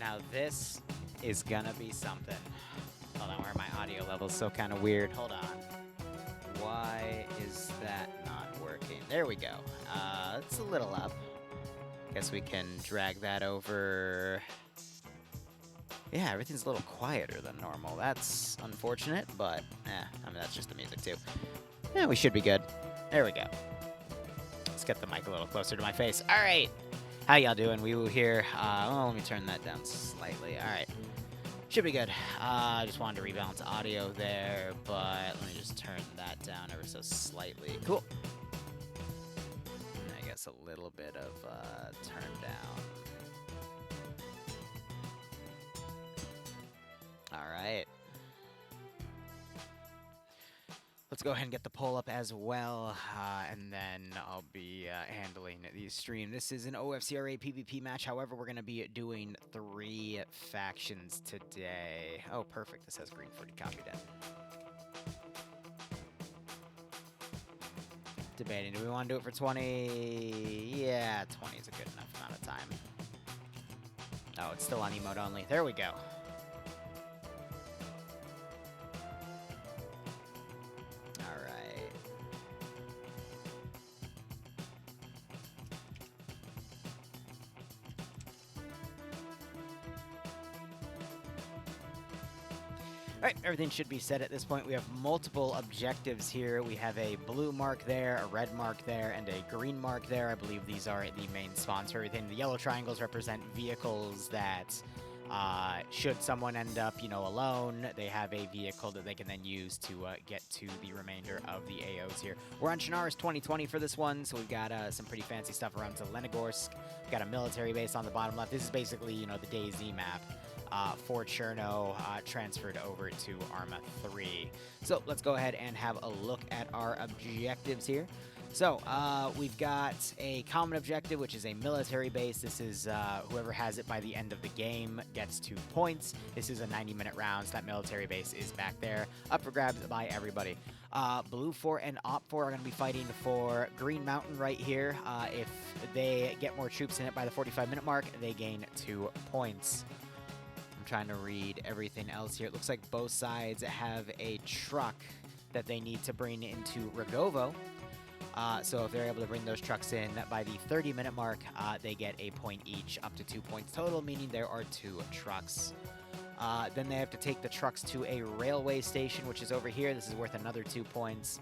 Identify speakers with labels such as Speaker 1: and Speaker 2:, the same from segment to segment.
Speaker 1: Now this is gonna be something. Hold on, where are my audio levels so kind of weird? Hold on. Why is that not working? There we go. It's a little up. Guess we can drag that over. Yeah, everything's a little quieter than normal. That's unfortunate, but I mean, that's just the music too. Yeah, we should be good. There we go. Let's get the mic a little closer to my face. All right. How y'all doing? Wee Woo here. Well, let me turn that down slightly. All right. Should be good. I just wanted to rebalance audio there, but let me just turn that down ever so slightly. Cool. And I guess a little bit of turn down. All right. Let's go ahead and get the poll up as well, and then I'll be handling the stream. This is an OFCRA PvP match. However, we're going to be doing 3 factions today. Oh, perfect. This has green 40 copied in. Debating. Do we want to do it for 20? Yeah, 20 is a good enough amount of time. Oh, it's still on emote only. There we go. Alright, everything should be set at this point. We have multiple objectives here. We have a blue mark there, a red mark there, and a green mark there. I believe these are the main spawns for everything. The yellow triangles represent vehicles that, should someone end up, alone, they have a vehicle that they can then use to get to the remainder of the AOs here. We're on Chernarus 2020 for this one, so we've got some pretty fancy stuff around Zelenogorsk. We've got a military base on the bottom left. This is basically, the DayZ map. For Cherno, transferred over to Arma 3. So let's go ahead and have a look at our objectives here. So we've got a common objective, which is a military base. This is whoever has it by the end of the game gets 2 points. This is a 90-minute round, so that military base is back there, up for grabs by everybody. Blue 4 and Op 4 are going to be fighting for Green Mountain right here. If they get more troops in it by the 45-minute mark, they gain 2 points. Trying to read everything else here. It looks like both sides have a truck that they need to bring into Rogovo. So if they're able to bring those trucks in by the 30-minute mark, they get a point each, up to 2 points total, meaning there are 2 trucks. Then they have to take the trucks to a railway station, which is over here. This is worth another 2 points.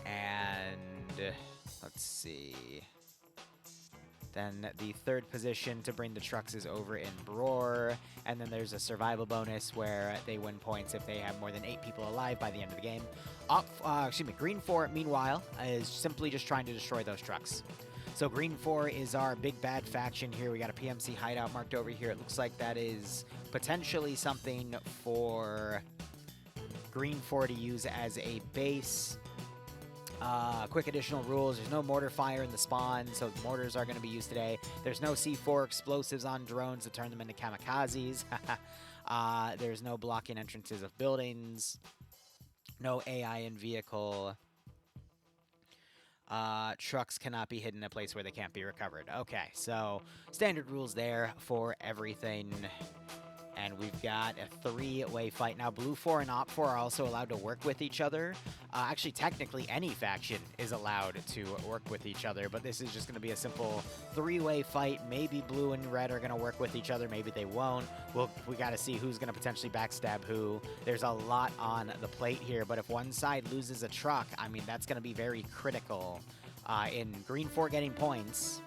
Speaker 1: And let's see. Then the third position to bring the trucks is over in Bror. And then there's a survival bonus where they win points if they have more than 8 people alive by the end of the game. Green 4, meanwhile, is simply just trying to destroy those trucks. So Green 4 is our big bad faction here. We got a PMC hideout marked over here. It looks like that is potentially something for Green 4 to use as a base. Quick additional rules. There's no mortar fire in the spawn, so mortars are going to be used today. There's no C4 explosives on drones to turn them into kamikazes. There's no blocking entrances of buildings. No AI in vehicle. Trucks cannot be hidden in a place where they can't be recovered. Okay, so standard rules there for everything. And we've got a 3-way fight. Now, Blue 4 and Op 4 are also allowed to work with each other. Actually, technically, any faction is allowed to work with each other, but this is just going to be a simple 3-way fight. Maybe Blue and Red are going to work with each other. Maybe they won't. We got to see who's going to potentially backstab who. There's a lot on the plate here, but if one side loses a truck, I mean, that's going to be very critical in Green 4 getting points,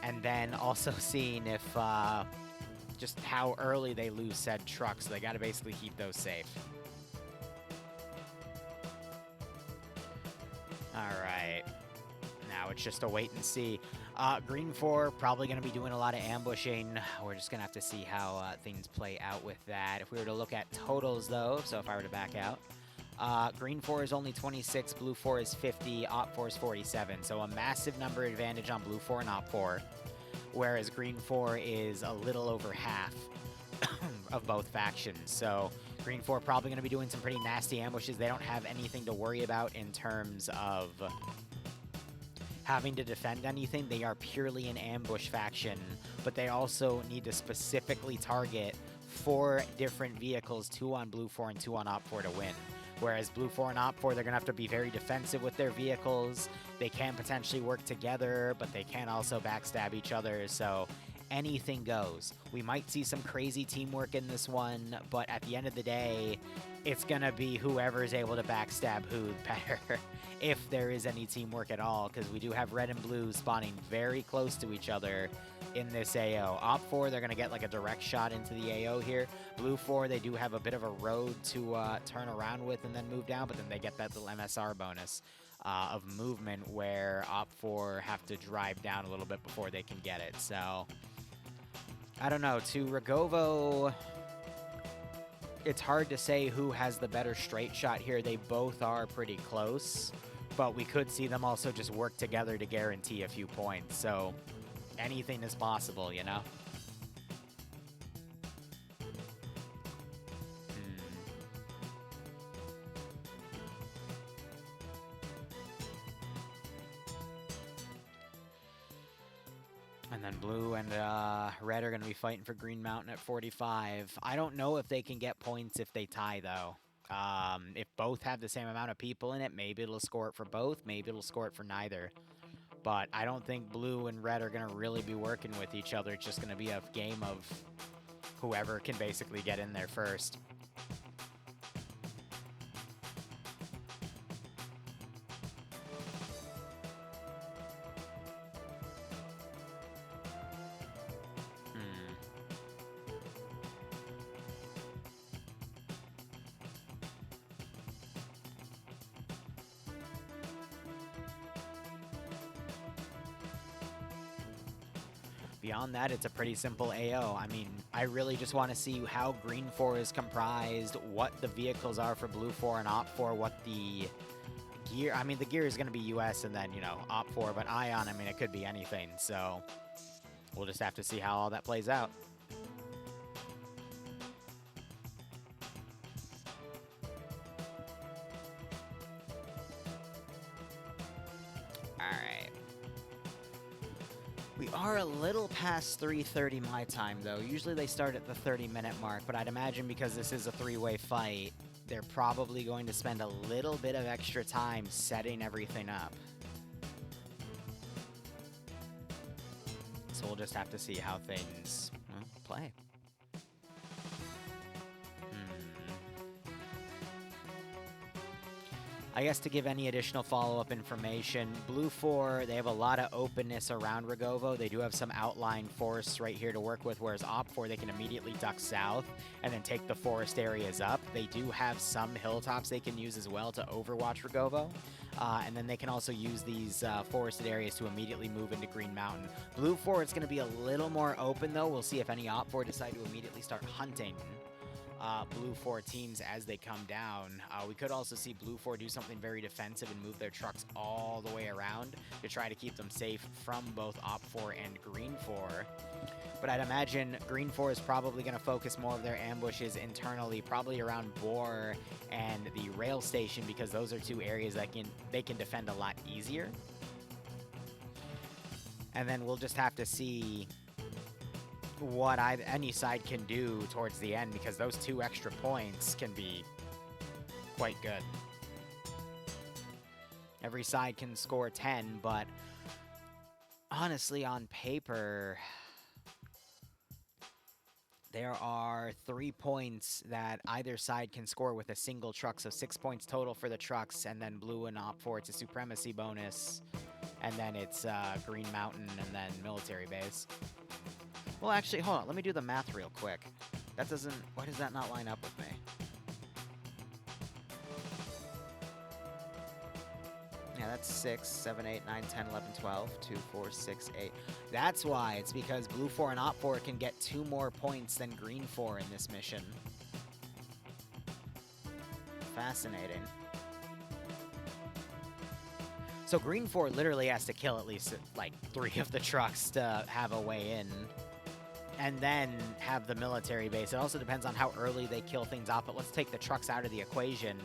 Speaker 1: and then also seeing if... just how early they lose said trucks. So they got to basically keep those safe. All right. Now it's just a wait and see. Green 4 probably going to be doing a lot of ambushing. We're just going to have to see how things play out with that. If we were to look at totals, though, so if I were to back out, Green 4 is only 26, Blue 4 is 50, Op 4 is 47. So a massive number advantage on Blue 4 and Op 4. Whereas Green 4 is a little over half of both factions. So Green 4 probably going to be doing some pretty nasty ambushes. They don't have anything to worry about in terms of having to defend anything. They are purely an ambush faction, but they also need to specifically target 4 different vehicles, 2 on Blue 4 and 2 on Op 4 to win. Whereas Blue 4 and Op 4, they're going to have to be very defensive with their vehicles. They can potentially work together, but they can also backstab each other, so anything goes. We might see some crazy teamwork in this one, but at the end of the day, it's going to be whoever's able to backstab who better, if there is any teamwork at all, because we do have red and blue spawning very close to each other in this AO. Op 4, they're going to get like a direct shot into the AO here. Blue 4, they do have a bit of a road to turn around with and then move down, but then they get that little MSR bonus of movement where Op 4 have to drive down a little bit before they can get it. So, I don't know. To Rogovo, it's hard to say who has the better straight shot here. They both are pretty close, but we could see them also just work together to guarantee a few points. So, anything is possible, you know? And then blue and red are going to be fighting for Green Mountain at 45. I don't know if they can get points if they tie, though. If both have the same amount of people in it, maybe it'll score it for both. Maybe it'll score it for neither. But I don't think blue and red are going to really be working with each other. It's just going to be a game of whoever can basically get in there first. Beyond that, it's a pretty simple AO. I mean, I really just want to see how Green 4 is comprised, what the vehicles are for Blue 4 and Op 4, what the gear... I mean, the gear is going to be US and then, you know, Op 4, but Ion, I mean, it could be anything. So, we'll just have to see how all that plays out. We are a little past 3:30 my time, though. Usually they start at the 30-minute mark, but I'd imagine because this is a 3-way fight, they're probably going to spend a little bit of extra time setting everything up. So we'll just have to see how things play. I guess to give any additional follow-up information, Blue 4, they have a lot of openness around Rogovo. They do have some outlying forests right here to work with, whereas Op 4, they can immediately duck south and then take the forest areas up. They do have some hilltops they can use as well to overwatch Rogovo. And then they can also use these forested areas to immediately move into Green Mountain. Blue 4, it's going to be a little more open, though. We'll see if any Op 4 decide to immediately start hunting Blue 4 teams as they come down. We could also see Blue 4 do something very defensive and move their trucks all the way around to try to keep them safe from both Op 4 and Green 4. But I'd imagine Green 4 is probably going to focus more of their ambushes internally, probably around Boar and the rail station, because those are two areas that they can defend a lot easier. And then we'll just have to see what any side can do towards the end, because those 2 extra points can be quite good. Every side can score 10, but honestly, on paper, there are 3 points that either side can score with a single truck, so 6 points total for the trucks, and then Blue and Op 4, it's a supremacy bonus, and then it's Green Mountain, and then military base. Well, actually, hold on. Let me do the math real quick. That doesn't... Why does that not line up with me? Yeah, that's 6, 7, 8, 9, 10, 11, 12, 2, 4, 6, 8. That's why. It's because Blue 4 and Op 4 can get 2 more points than Green 4 in this mission. Fascinating. So Green 4 literally has to kill at least, like, 3 of the trucks to have a way in. And then have the military base. It also depends on how early they kill things off, but let's take the trucks out of the equation.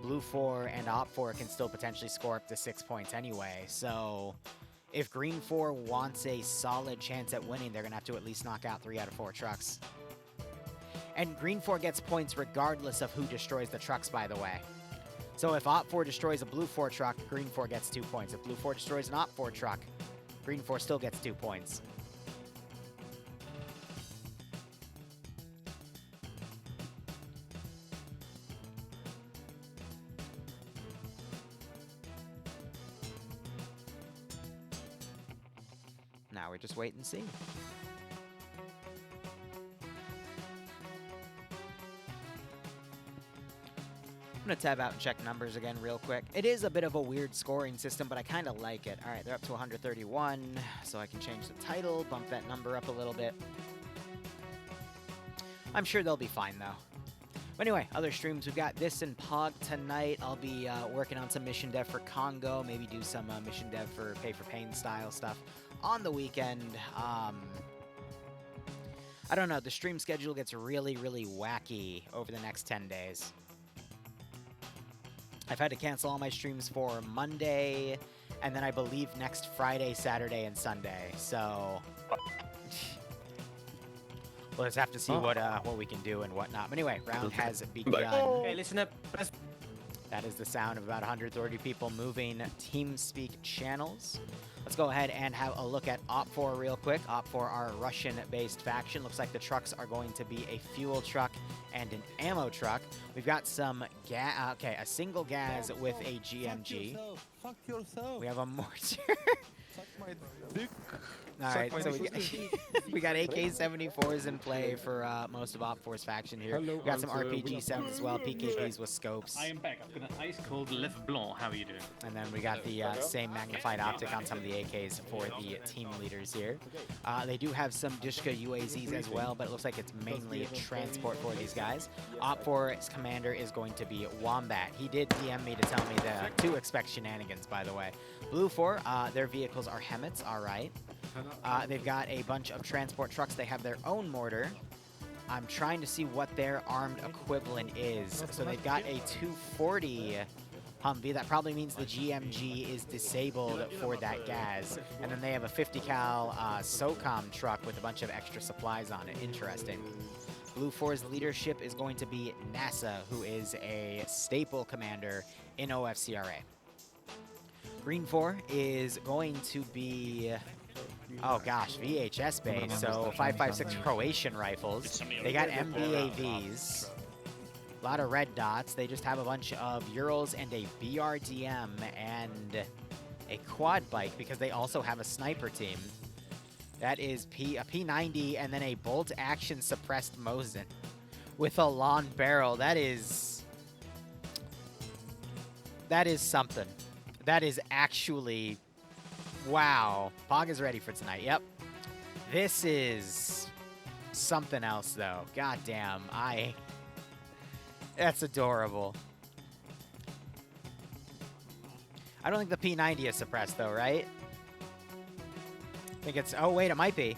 Speaker 1: Blue 4 and Op 4 can still potentially score up to 6 points anyway. So if Green 4 wants a solid chance at winning, they're going to have to at least knock out 3 out of 4 trucks. And Green 4 gets points regardless of who destroys the trucks, by the way. So if Op 4 destroys a Blue 4 truck, Green 4 gets 2 points. If Blue 4 destroys an Op 4 truck, Green 4 still gets 2 points. Now we just wait and see. I'm going to tab out and check numbers again real quick. It is a bit of a weird scoring system, but I kind of like it. All right, they're up to 131, so I can change the title, bump that number up a little bit. I'm sure they'll be fine, though. But anyway, other streams, we've got this in Pog tonight. I'll be working on some mission dev for Congo, maybe do some mission dev for Pay for Pain style stuff on the weekend. I don't know, the stream schedule gets really, really wacky over the next 10 days. I've had to cancel all my streams for Monday, and then I believe next Friday, Saturday, and Sunday. So we'll just have to see what we can do and whatnot. But anyway, round has begun.
Speaker 2: Hey, listen up.
Speaker 1: That is the sound of about 130 people moving TeamSpeak channels. Let's go ahead and have a look at Op4 real quick. Op4 are a Russian-based faction. Looks like the trucks are going to be a fuel truck and an ammo truck. We've got some a single gas with a GMG.
Speaker 3: Fuck yourself.
Speaker 1: We have a mortar.
Speaker 3: Suck my dick.
Speaker 1: All right, so we got AK-74s in play for most of Op4's faction here. We got some RPG-7s as well, PKPs with scopes.
Speaker 2: I am back. I've got an ice-cold Left Blanc. How are you doing?
Speaker 1: And then we got the same magnified optic on some of the AKs for the team leaders here. They do have some Dishka UAZs as well, but it looks like it's mainly transport for these guys. Op4's commander is going to be Wombat. He did DM me to tell me to expect shenanigans, by the way. Blue 4, their vehicles are Hemets, all right. They've got a bunch of transport trucks. They have their own mortar. I'm trying to see what their armed equivalent is. So they've got a 240 Humvee. That probably means the GMG is disabled for that gas. And then they have a 50 cal SOCOM truck with a bunch of extra supplies on it. Interesting. Blue 4's leadership is going to be NASA, who is a staple commander in OFCRA. Green 4 is going to be, oh gosh, VHS based, so 5.56 Croatian rifles. They got MBAVs, a lot of red dots. They just have a bunch of Urals and a BRDM and a quad bike because they also have a sniper team. That is a P90 and then a bolt action suppressed Mosin with a lawn barrel. That is something. That is actually, wow. Pog is ready for tonight. Yep. This is something else, though. God damn. That's adorable. I don't think the P90 is suppressed, though, right? I think it's, oh, wait, it might be.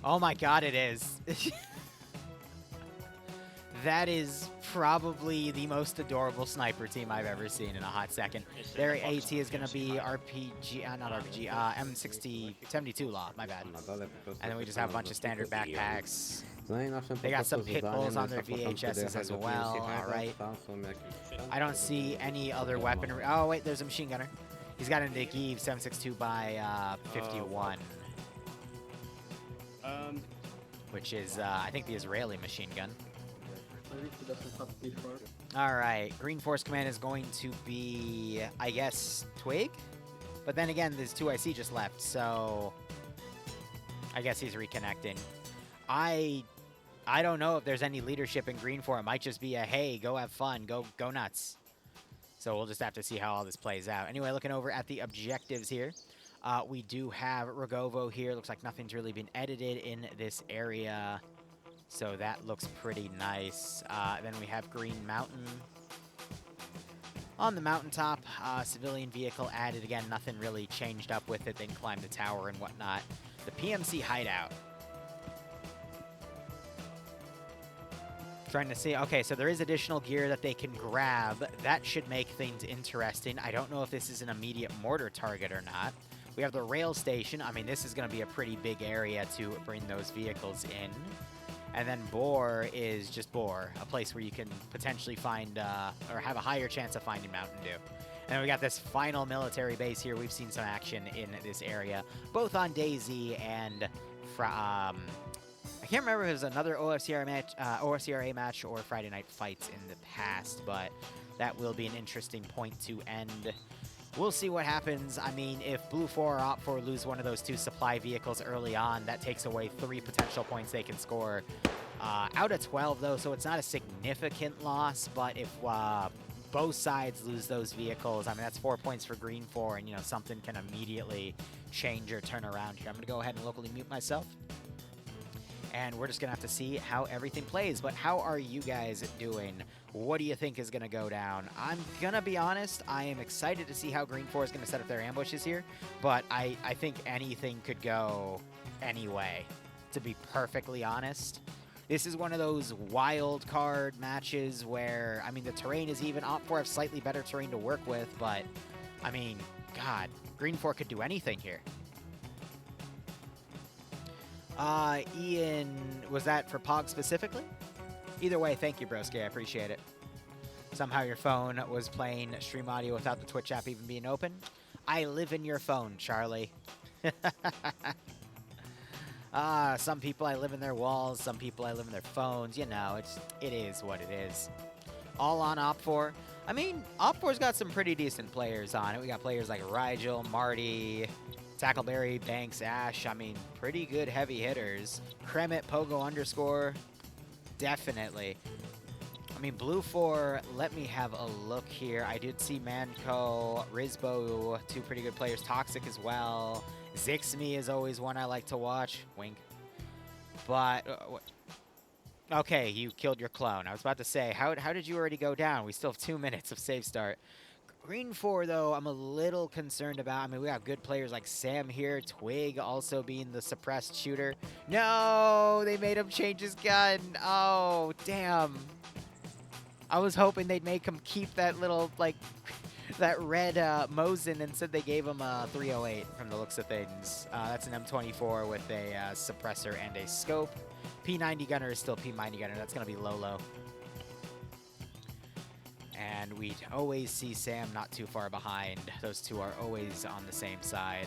Speaker 1: Oh, my God, it is. That is probably the most adorable sniper team I've ever seen in a hot second. Their AT is going to be M72 Law, my bad. And then we just have a bunch of standard backpacks. They got some pit bulls on their VHSs as well, alright. I don't see any other weaponry. Oh, wait, there's a machine gunner. He's got a Negev 7.62 by 51. Which is, I think, the Israeli machine gun. Alright, Green Force Command is going to be, I guess, Twig? But then again, there's 2 IC just left, so I guess he's reconnecting. I don't know if there's any leadership in Green 4. It might just be a, hey, go have fun, go nuts. So we'll just have to see how all this plays out. Anyway, looking over at the objectives here. We do have Rogovo here. Looks like nothing's really been edited in this area. So that looks pretty nice. Then we have Green Mountain. On the mountaintop, civilian vehicle added. Again, nothing really changed up with it. They can climb the tower and whatnot. The PMC hideout. Trying to see. Okay, so there is additional gear that they can grab. That should make things interesting. I don't know if this is an immediate mortar target or not. We have the rail station. I mean, this is going to be a pretty big area to bring those vehicles in. And then Boar is just Boar, a place where you can potentially find or have a higher chance of finding Mountain Dew. And then we got this final military base here. We've seen some action in this area, both on DayZ and I can't remember if it was another OFCRA match or Friday Night Fights in the past, but that will be an interesting point to end. We'll see what happens. I mean, if Blue 4 or Op 4 lose one of those two supply vehicles early on, that takes away 3 potential points they can score. Out of 12, though, so it's not a significant loss, but if both sides lose those vehicles, I mean, that's 4 points for Green 4, and, you know, something can immediately change or turn around here. I'm going to go ahead and locally mute myself. And we're just going to have to see how everything plays. But how are you guys doing? What do you think is going to go down? I'm going to be honest. I am excited to see how Green 4 is going to set up their ambushes here. But I think anything could go anyway, to be perfectly honest. This is one of those wild card matches where, I mean, the terrain is even. Op 4 have slightly better terrain to work with. But, I mean, God, Green 4 could do anything here. Ian, was that for Pog specifically? Either way, thank you, broski. I appreciate it. Somehow your phone was playing stream audio without the Twitch app even being open. I live in your phone, Charlie. Some people I live in their walls, some people I live in their phones. You know, it is what it is. All on Op 4. I mean, Op 4's got some pretty decent players on it. We got players like Rigel, Marty, Tackleberry, Banks, Ash. I mean, pretty good heavy hitters. Kremit, Pogo _ definitely. I mean, Blue 4, let me have a look here. I did see Manco, Rizbo, 2 pretty good players. Toxic as well. Zixme is always one I like to watch. Wink. But, okay, you killed your clone. I was about to say, how did you already go down? We still have 2 minutes of save start. Green 4, though, I'm a little concerned about. I mean, we got good players like Sam here. Twig also being the suppressed shooter. No, they made him change his gun. Oh, damn. I was hoping they'd make him keep that little, like, that red Mosin. Instead, they gave him a 308 from the looks of things. That's an M24 with a suppressor and a scope. P90 gunner is still P90 gunner. That's going to be low. And we'd always see Sam not too far behind. Those two are always on the same side.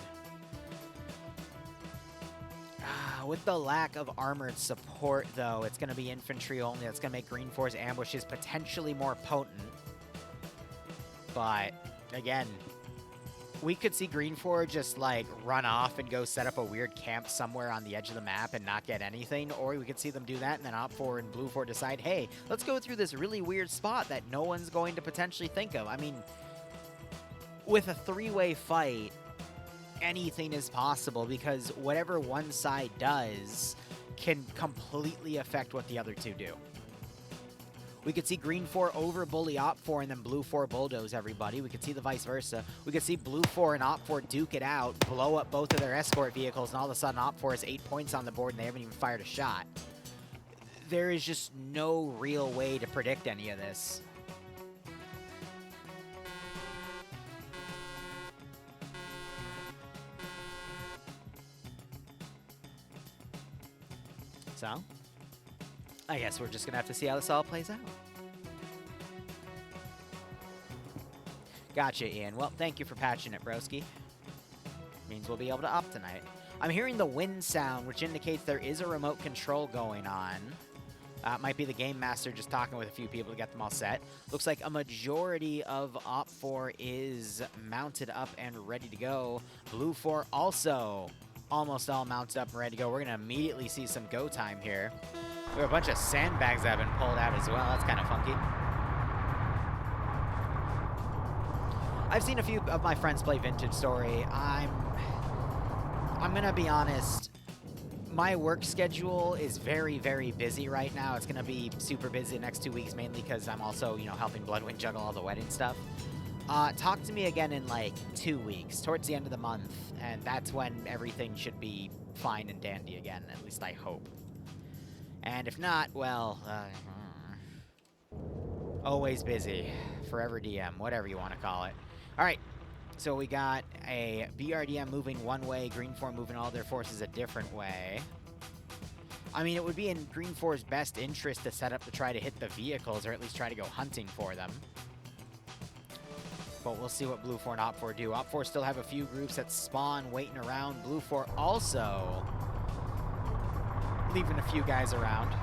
Speaker 1: With the lack of armored support, though, it's going to be infantry only. That's going to make Green 4's ambushes potentially more potent. But, again, we could see Green 4 just, like, run off and go set up a weird camp somewhere on the edge of the map and not get anything. Or we could see them do that, and then Op 4 and Blue 4 decide, hey, let's go through this really weird spot that no one's going to potentially think of. I mean, with a 3-way fight, anything is possible because whatever one side does can completely affect what the other two do. We could see Green 4 over bully Op 4 and then Blue 4 bulldoze everybody. We could see the vice versa. We could see Blue 4 and Op 4 duke it out, blow up both of their escort vehicles, and all of a sudden Op 4 has 8 points on the board and they haven't even fired a shot. There is just no real way to predict any of this. So, I guess we're just going to have to see how this all plays out. Gotcha, Ian. Well, thank you for patching it, broski. Means we'll be able to up tonight. I'm hearing the wind sound, which indicates there is a remote control going on. It might be the Game Master just talking with a few people to get them all set. Looks like a majority of Op 4 is mounted up and ready to go. Blue 4 also almost all mounted up and ready to go. We're going to immediately see some go time here. We have a bunch of sandbags that have been pulled out as well. That's kind of funky. I've seen a few of my friends play Vintage Story. I'm going to be honest. My work schedule is very, very busy right now. It's going to be super busy the next 2 weeks, mainly because I'm also, you know, helping Bloodwind juggle all the wedding stuff. Talk to me again in like 2 weeks, towards the end of the month, and that's when everything should be fine and dandy again, at least I hope. And if not, well, Always busy. Forever DM, whatever you want to call it. All right. So we got a BRDM moving one way, Green 4 moving all their forces a different way. I mean, it would be in Green 4's best interest to set up to try to hit the vehicles, or at least try to go hunting for them. But we'll see what Blue 4 and Op 4 do. Op 4 still have a few groups that spawn waiting around. Blue 4 also leaving a few guys around.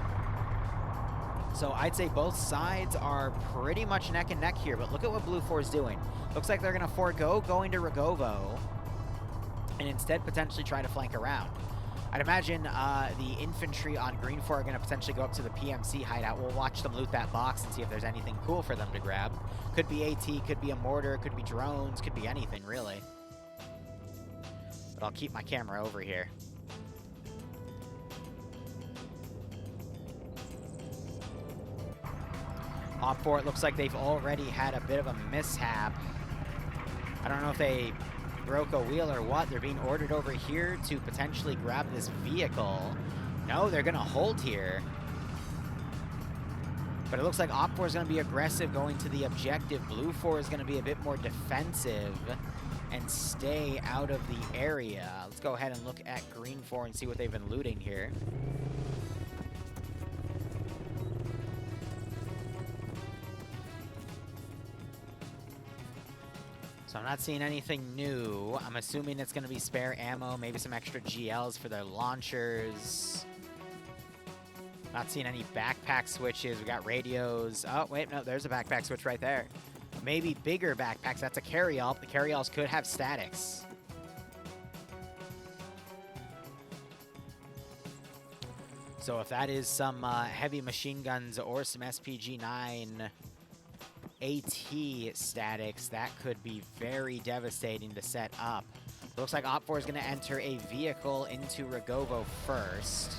Speaker 1: So I'd say both sides are pretty much neck and neck here, but look at what Blue 4 is doing. Looks like they're going to forego going to Rogovo and instead potentially try to flank around. I'd imagine the infantry on Green 4 are going to potentially go up to the PMC hideout. We'll watch them loot that box and see if there's anything cool for them to grab. Could be AT, could be a mortar, could be drones, could be anything, really. But I'll keep my camera over here. Op 4, it looks like they've already had a bit of a mishap. I don't know if they broke a wheel or what. They're being ordered over here to potentially grab this vehicle. No, they're going to hold here. But it looks like Op 4 is going to be aggressive going to the objective. Blue 4 is going to be a bit more defensive and stay out of the area. Let's go ahead and look at Green 4 and see what they've been looting here. So I'm not seeing anything new. I'm assuming it's going to be spare ammo, maybe some extra GLs for their launchers. Not seeing any backpack switches. We got radios. Oh, wait, no, there's a backpack switch right there. Maybe bigger backpacks. That's a carry-all. The carry-alls could have statics. So if that is some heavy machine guns or some SPG-9 AT statics, that could be very devastating to set up. Looks like Op 4 is going to enter a vehicle into Rogovo first.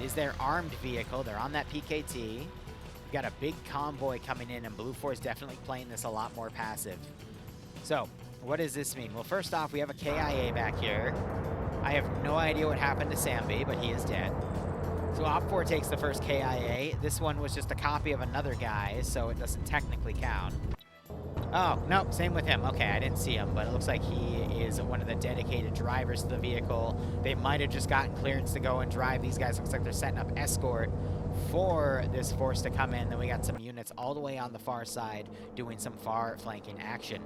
Speaker 1: It is their armed vehicle. They're on that PKT. We've got a big convoy coming in, and Blue 4 is definitely playing this a lot more passive. So, what does this mean? Well, first off, we have a KIA back here. I have no idea what happened to Sambi, but he is dead. So Op 4 takes the first KIA. This one was just a copy of another guy, so it doesn't technically count. Oh, no, same with him. Okay, I didn't see him, but it looks like he is one of the dedicated drivers to the vehicle. They might have just gotten clearance to go and drive. These guys looks like they're setting up escort for this force to come in. Then we got some units all the way on the far side doing some far flanking action.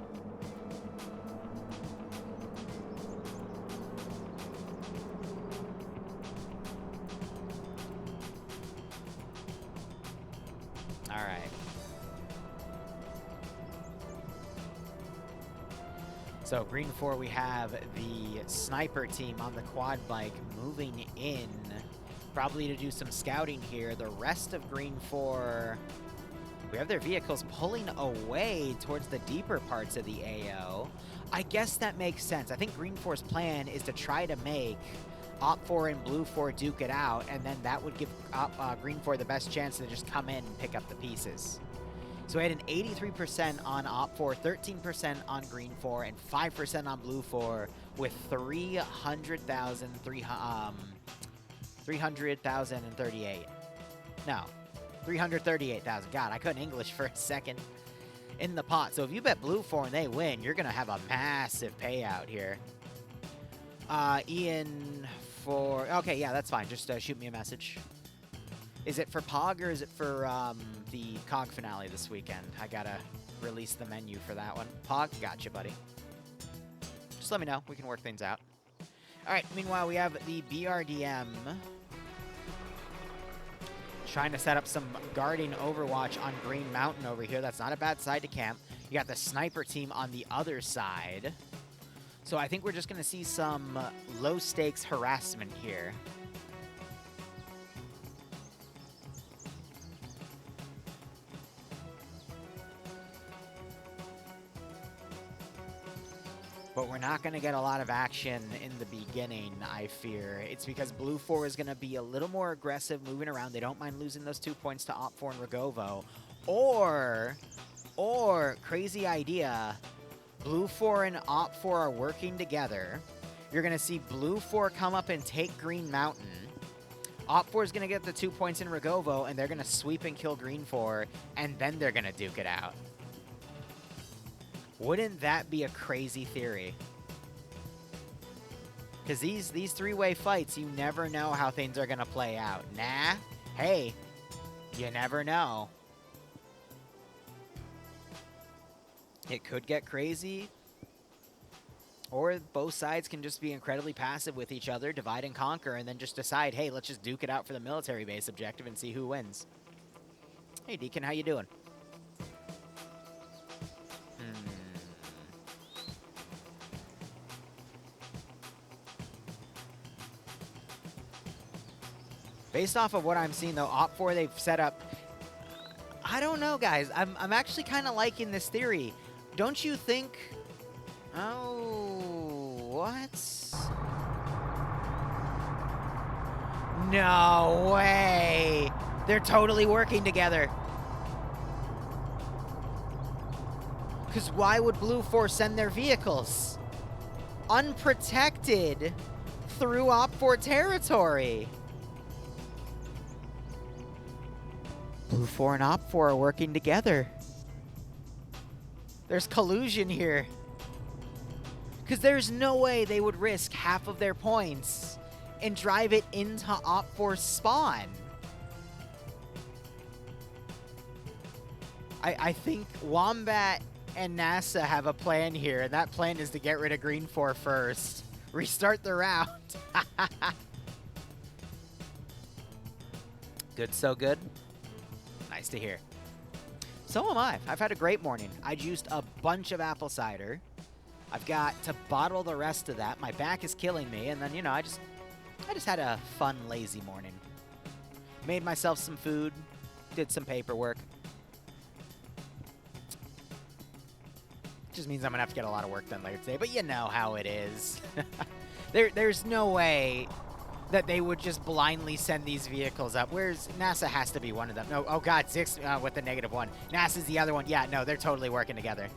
Speaker 1: All right. So Green 4, we have the sniper team on the quad bike moving in, probably to do some scouting here. The rest of Green 4, we have their vehicles pulling away towards the deeper parts of the AO. I guess that makes sense. I think Green 4's plan is to try to make Op 4 and Blue 4 duke it out, and then that would give Green 4 the best chance to just come in and pick up the pieces. So we had an 83% on Op 4, 13% on Green 4, and 5% on Blue 4, with 338. No, 338,000. God, I couldn't English for a second. In the pot. So if you bet Blue 4 and they win, you're going to have a massive payout here. Ian for... Okay, yeah, that's fine. Just shoot me a message. Is it for POG or is it for the COG finale this weekend? I gotta release the menu for that one. POG, gotcha, buddy. Just let me know. We can work things out. All right, meanwhile, we have the BRDM trying to set up some guarding overwatch on Green Mountain over here. That's not a bad side to camp. You got the sniper team on the other side. So I think we're just going to see some low-stakes harassment here. But we're not going to get a lot of action in the beginning, I fear. It's because Blue 4 is going to be a little more aggressive moving around. They don't mind losing those 2 points to Op 4 and Rogovo. Or, crazy idea, Blue 4 and Op 4 are working together. You're going to see Blue 4 come up and take Green Mountain. Op4 is going to get the 2 points in Rogovo, and they're going to sweep and kill Green 4, and then they're going to duke it out. Wouldn't that be a crazy theory? Because these three-way fights, you never know how things are going to play out. Nah, hey, you never know. It could get crazy. Or both sides can just be incredibly passive with each other, divide and conquer, and then just decide, hey, let's just duke it out for the military base objective and see who wins. Hey, Deacon, how you doing? Based off of what I'm seeing, though, Op4, they've set up... I don't know, guys. I'm actually kind of liking this theory. Don't you think... Oh, what? No way! They're totally working together. Because why would Blue 4 send their vehicles? Unprotected through Op4 territory. Blue 4 and Op4 are working together. There's collusion here. Because there's no way they would risk half of their points and drive it into Op4's spawn. I think Wombat and NASA have a plan here, and that plan is to get rid of Green 4 first. Restart the round. Good, so good. Nice to hear. So am I. I've had a great morning. I juiced a bunch of apple cider. I've got to bottle the rest of that. My back is killing me, and then, you know, I just had a fun, lazy morning. Made myself some food, did some paperwork. Just means I'm gonna have to get a lot of work done later today, but you know how it is. There's no way that they would just blindly send these vehicles up. Where's NASA has to be one of them. No, oh god, Zix with the -1. NASA's the other one. Yeah, no, they're totally working together.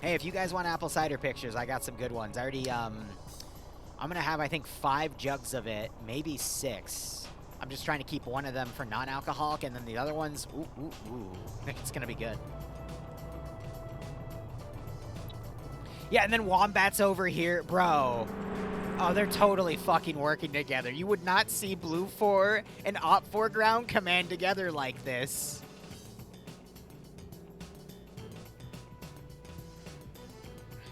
Speaker 1: Hey, if you guys want apple cider pictures, I got some good ones. I already, I'm gonna have, I think, 5 jugs of it, maybe 6. I'm just trying to keep one of them for non-alcoholic, and then the other ones, ooh. It's gonna be good. Yeah, and then Wombat's over here. Bro. Oh, they're totally fucking working together. You would not see Blue 4 and Op4 ground command together like this.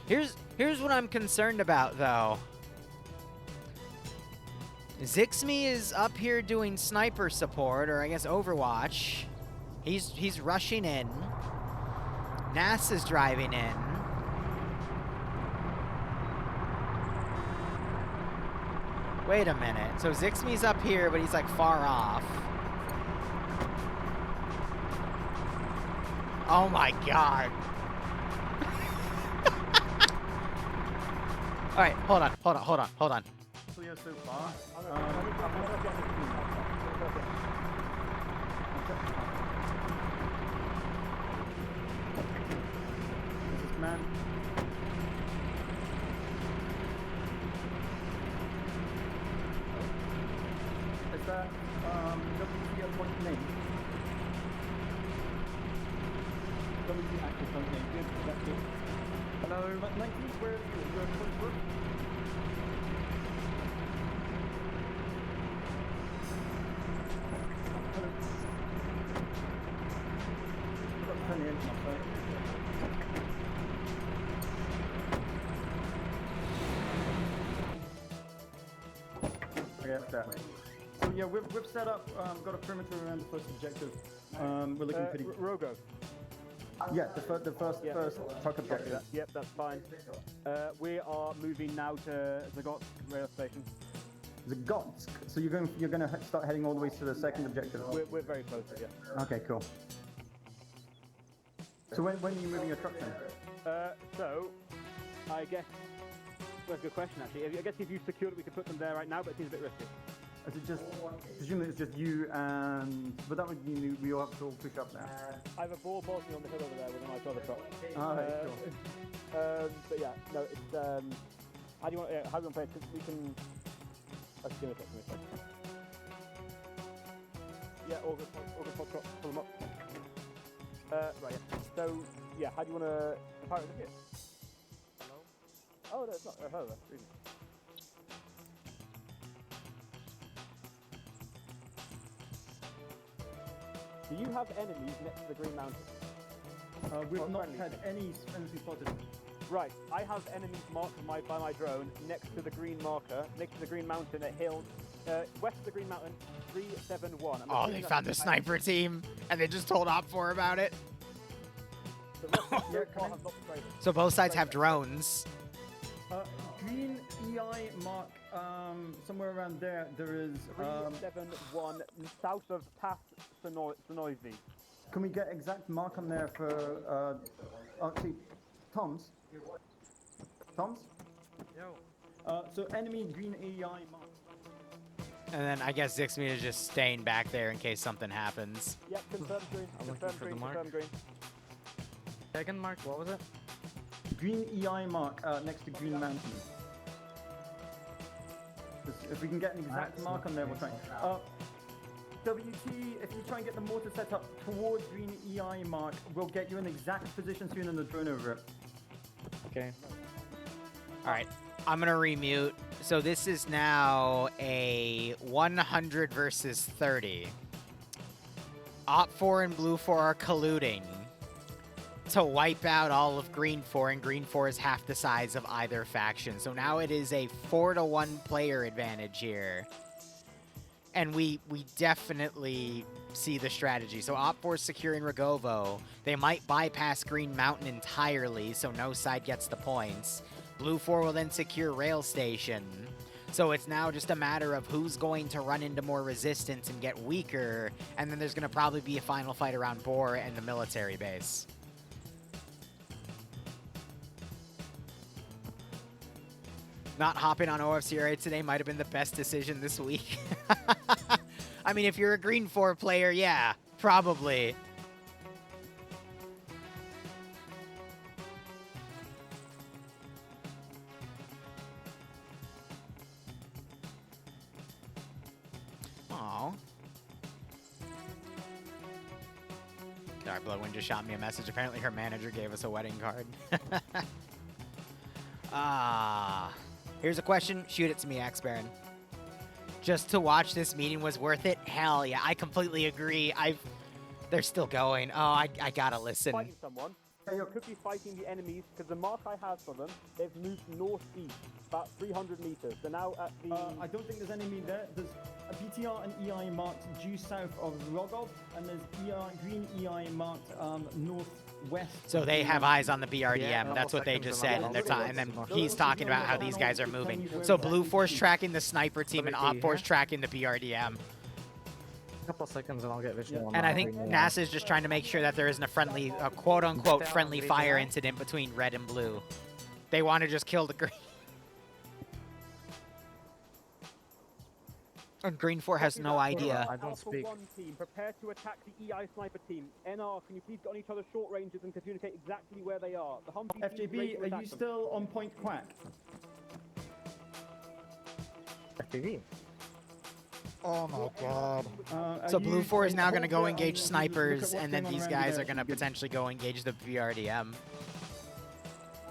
Speaker 1: Here's what I'm concerned about, though. Zixme is up here doing sniper support, or I guess Overwatch. He's rushing in. NASA's driving in. Wait a minute. So Zixme's up here, but he's like far off. Oh my god. All right, hold on.
Speaker 4: Clear so far. This is man. Is that WC point name? WC active point name. Good, that's good. Hello, 19, where are you? You're at point work? Hello. I've got to turn the engine off, sorry. Okay, that's that. So yeah, we've set up, got a perimeter around the first objective. We're looking pretty...
Speaker 5: Rogo.
Speaker 4: Yeah, the first truck objective.
Speaker 5: Yep, that's fine. We are moving now to Zagot rail station.
Speaker 4: Zagotsk. So you're going to start heading all the way to the second objective.
Speaker 5: We're very close to it, yeah.
Speaker 4: Okay, cool. So when are you moving your truck then?
Speaker 5: So I guess that's a good question actually. I guess if you secured it, we could put them there right now, but it seems a bit risky.
Speaker 4: Is it just, presumably it's just you and, but that would mean we all have to all push up now.
Speaker 5: I have a ball bolting on the hill over there with a nice other truck.
Speaker 4: Cool.
Speaker 5: But yeah, no, it's, how do you want to play it? We can, let's give it a second. Yeah, all good. Pull them up. Right, yeah. So, yeah, how do you want to... Pirate the ship? Hello? Oh, no, it's not. Hello, really. Do you have enemies next to the Green Mountain?
Speaker 4: We've not
Speaker 5: friendly.
Speaker 4: had any enemies spotted.
Speaker 5: Right, I have enemies marked by my drone next to the green marker, next to the Green Mountain at hill, west of the Green Mountain, 371.
Speaker 1: Oh, they found the sniper team, and they just told OFCRA about it.
Speaker 5: The rest of the have not betrayed us.
Speaker 1: So both sides have drones.
Speaker 4: Green EI mark, somewhere around there, there is...
Speaker 5: 371 south of Pass Sonoisy.
Speaker 4: Can we get exact mark on there for... see, Tom's? Tom's? Yo. So enemy green EI mark.
Speaker 1: And then I guess Zixme is just staying back there in case something happens.
Speaker 5: Yep, confirm green, confirm green.
Speaker 6: Second mark, what was it?
Speaker 4: Green EI mark next to Green Mountain. If we can get an exact mark on there, we'll try. WT, if you try and get the mortar set up towards Green EI mark, we'll get you an exact position soon and the drone over it.
Speaker 6: Okay.
Speaker 1: All right, I'm gonna remute. So this is now a 100 versus 30. Op4 and Blue 4 are colluding to wipe out all of Green 4, and Green 4 is half the size of either faction. So now it is a 4-to-1 player advantage here. And we definitely see the strategy. So Op4 is securing Rogovo. They might bypass Green Mountain entirely, so no side gets the points. Blue 4 will then secure Rail Station. So it's now just a matter of who's going to run into more resistance and get weaker, and then there's going to probably be a final fight around Bor and the military base. Not hopping on OFCRA today might have been the best decision this week. I mean, if you're a Green 4 player, yeah, probably. Aww. Dark Bloodwind just shot me a message. Apparently her manager gave us a wedding card. Here's a question. Shoot it to me, Axe Baron. Just to watch this meeting was worth it? Hell yeah, I completely agree. They're still going. Oh, I gotta listen.
Speaker 5: Fighting someone. They could be fighting the enemies, because the mark I have for them, they've moved northeast, about 300 meters. They're now at the...
Speaker 4: I don't think there's enemy there. There's a BTR and EI marked due south of Rogov, and there's green EI marked northwest.
Speaker 1: So they have eyes on the BRDM. That's what they just said, and then he's talking about how these guys are moving. So Blue Force tracking the sniper team, and Op Force tracking the BRDM.
Speaker 6: Couple seconds and I'll get visual on
Speaker 1: And I think NASA is just trying to make sure that there isn't a quote-unquote friendly fire incident between red and blue. They want to just kill the green. And Green 4 has no idea.
Speaker 6: I don't speak.
Speaker 5: Alpha 1 team, prepare to attack the EI sniper team. NR, can you please get on each other's short ranges and communicate exactly where they are? The Humvee
Speaker 4: FJB, are you still on point Quack?
Speaker 6: FPV.
Speaker 1: Oh my god. So Blue 4 is now going to go engage snipers, and then these guys are going to potentially go engage the BRDM.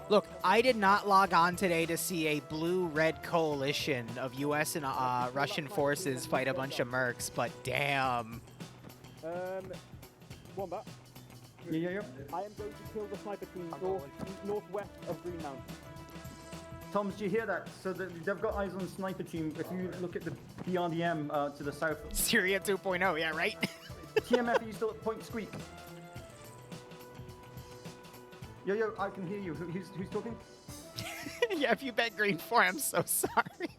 Speaker 1: Look, I did not log on today to see a blue-red coalition of US and Russian forces fight a bunch of mercs, but damn.
Speaker 5: One back.
Speaker 4: Yeah.
Speaker 5: I am going to kill the sniper team northwest of Green Mountain.
Speaker 4: Tom, do you hear that? So they've got eyes on the sniper team. If you look at the BRDM to the south.
Speaker 1: Syria 2.0, yeah, right?
Speaker 4: TMF, are you still at point Squeak? Yo, I can hear you. Who's talking?
Speaker 1: Yeah, if you bet Green 4, I'm so sorry.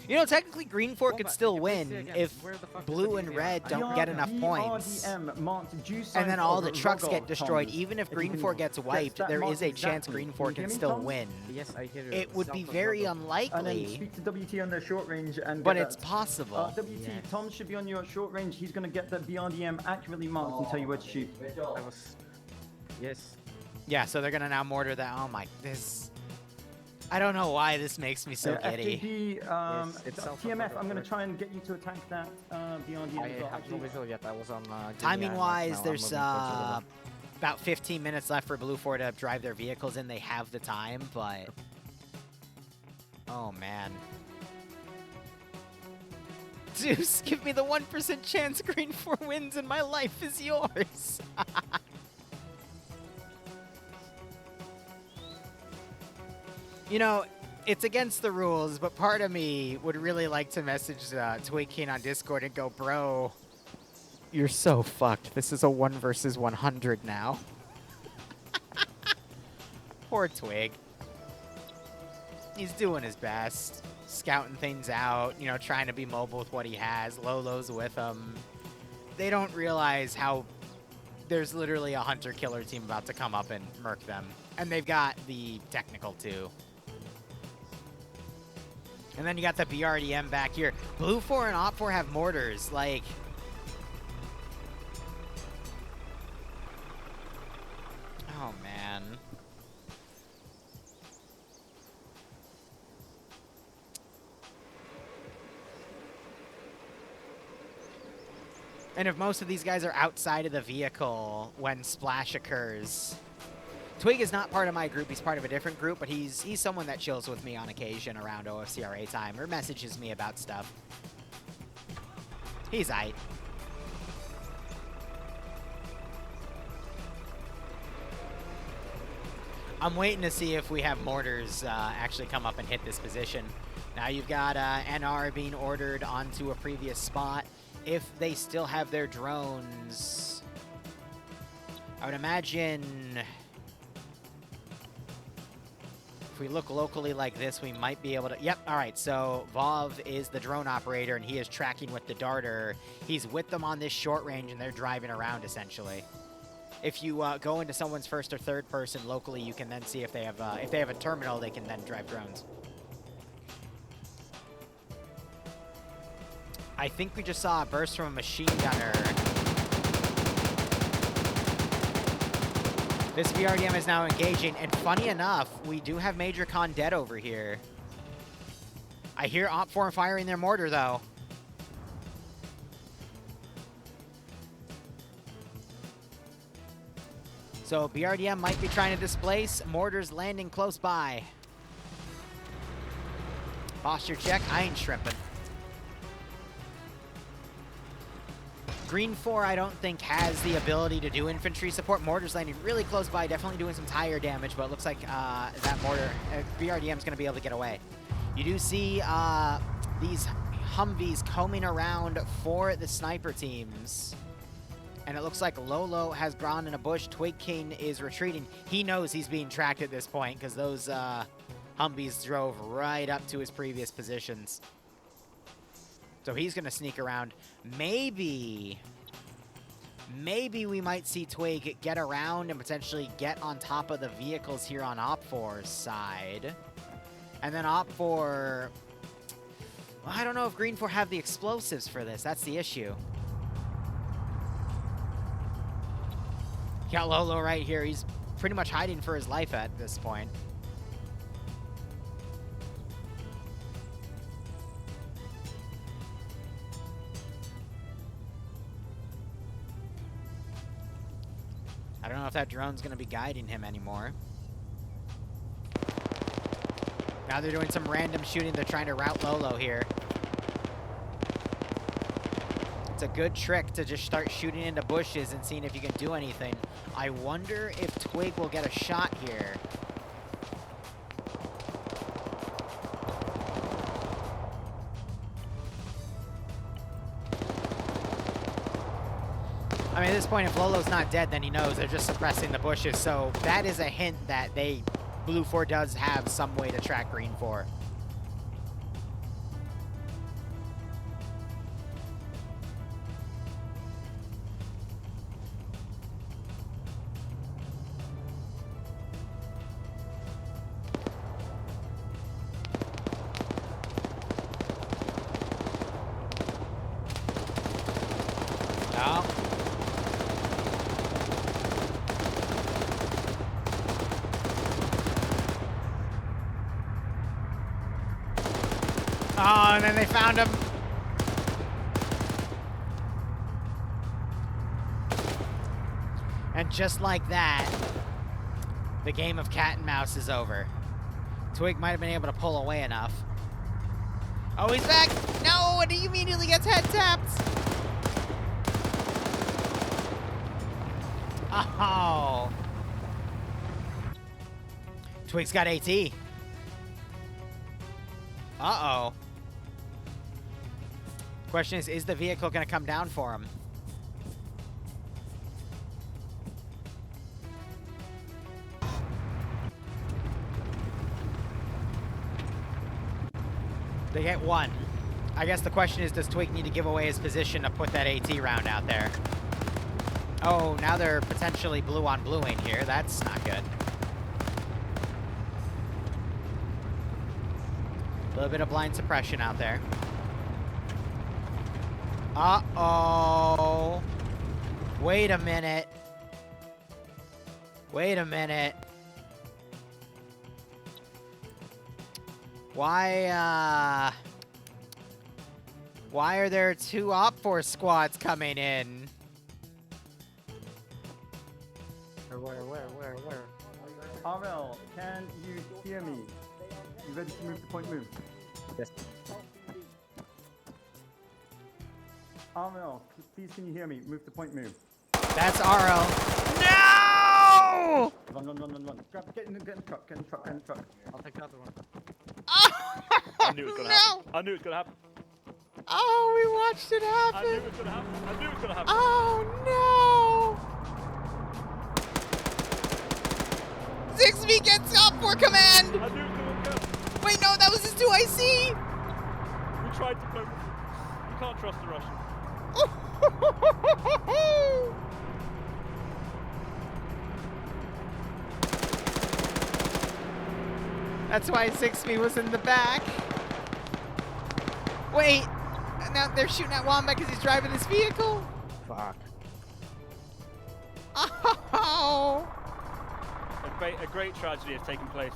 Speaker 1: You know, technically Green 4 could still win if Blue and Red don't get enough points. And then all the trucks get destroyed. Even if Green 4 gets wiped, there is a chance Green 4 can still win.
Speaker 6: Yes, I hear you.
Speaker 1: It would be very unlikely.
Speaker 4: And then speak to WT on their short range.
Speaker 1: But it's possible.
Speaker 4: WT, yes. Tom should be on your short range. He's going to get the BRDM accurately marked and tell you where to shoot.
Speaker 6: Yes.
Speaker 1: Yeah, so they're going to now mortar that. Oh my, this... I don't know why this makes me so giddy.
Speaker 4: FJD,
Speaker 6: it's
Speaker 4: TMF, I'm going to try and get you to attack that BRD.
Speaker 6: I
Speaker 4: as well,
Speaker 6: have no
Speaker 4: actually.
Speaker 6: visual yet. I was on.
Speaker 1: Timing-wise, there's about 15 minutes left for Blue 4 to drive their vehicles in. They have the time, but... Oh, man. Zeus, give me the 1% chance Green 4 wins and my life is yours. You know, it's against the rules, but part of me would really like to message Twig King on Discord and go, bro, you're so fucked. This is a 1 versus 100 now. Poor Twig. He's doing his best, scouting things out, you know, trying to be mobile with what he has. Lolo's with him. They don't realize how there's literally a hunter-killer team about to come up and murk them. And they've got the technical, too. And then you got the BRDM back here. Blue 4 and Op 4 have mortars. Like... Oh, man. And if most of these guys are outside of the vehicle when splash occurs... Twig is not part of my group. He's part of a different group, but he's someone that chills with me on occasion around OFCRA time or messages me about stuff. He's aight. I'm waiting to see if we have mortars actually come up and hit this position. Now you've got NR being ordered onto a previous spot. If they still have their drones, I would imagine if we look locally like this, we might be able to... Yep, all right, so Vov is the drone operator, and he is tracking with the darter. He's with them on this short range, and they're driving around, essentially. If you go into someone's first or third person locally, you can then see if they have a terminal, they can then drive drones. I think we just saw a burst from a machine gunner. This VRDM is now engaging, and funny enough, we do have Major Con dead over here. I hear Op 4 firing their mortar, though. So BRDM might be trying to displace. Mortars landing close by. Posture check. I ain't shrimping. Green 4, I don't think, has the ability to do infantry support. Mortar's landing really close by, definitely doing some tire damage, but it looks like that mortar, BRDM is going to be able to get away. You do see these Humvees combing around for the sniper teams. And it looks like Lolo has gone in a bush. Twig King is retreating. He knows he's being tracked at this point because those Humvees drove right up to his previous positions. So he's going to sneak around. Maybe we might see Twig get around and potentially get on top of the vehicles here on Op 4's side. And then Op 4... Well, I don't know if Green 4 have the explosives for this. That's the issue. Got Lolo right here. He's pretty much hiding for his life at this point. I don't know if that drone's going to be guiding him anymore. Now they're doing some random shooting. They're trying to route Lolo here. It's a good trick to just start shooting into bushes and seeing if you can do anything. I wonder if Twig will get a shot here. I mean, at this point, if Lolo's not dead, then he knows they're just suppressing the bushes. So that is a hint that Blue 4 does have some way to track Green 4. Oh, and then they found him. And just like that, the game of cat and mouse is over. Twig might have been able to pull away enough. Oh, he's back! No, and he immediately gets head tapped! Oh! Twig's got AT. Uh-oh. Question is the vehicle gonna come down for him? They get one. I guess the question is, does Twig need to give away his position to put that AT round out there? Oh, now they're potentially blue on bluing here. That's not good. A little bit of blind suppression out there. Uh-oh. Wait a minute. Wait a minute. Why are there two OpForce squads coming in?
Speaker 6: Where?
Speaker 4: RL, can you hear me? You ready to move to point move?
Speaker 6: Yes.
Speaker 4: RL, please can you hear me? Move to point move.
Speaker 1: That's RL. No!
Speaker 4: Run. Get in the truck, get in the truck.
Speaker 6: I'll take the other one.
Speaker 5: I knew it was gonna happen. I knew it was gonna happen.
Speaker 1: Oh, we watched it happen.
Speaker 5: I knew it was gonna happen. I knew it was gonna happen.
Speaker 1: Oh no! Zixby gets up for command.
Speaker 5: I knew it was gonna happen.
Speaker 1: Wait, no, that was his 2IC.
Speaker 5: We tried to play. You can't trust the Russians.
Speaker 1: That's why Zixby was in the back. Wait, now they're shooting at Wombat because he's driving his vehicle.
Speaker 6: Fuck.
Speaker 1: Oh!
Speaker 5: A great tragedy has taken place.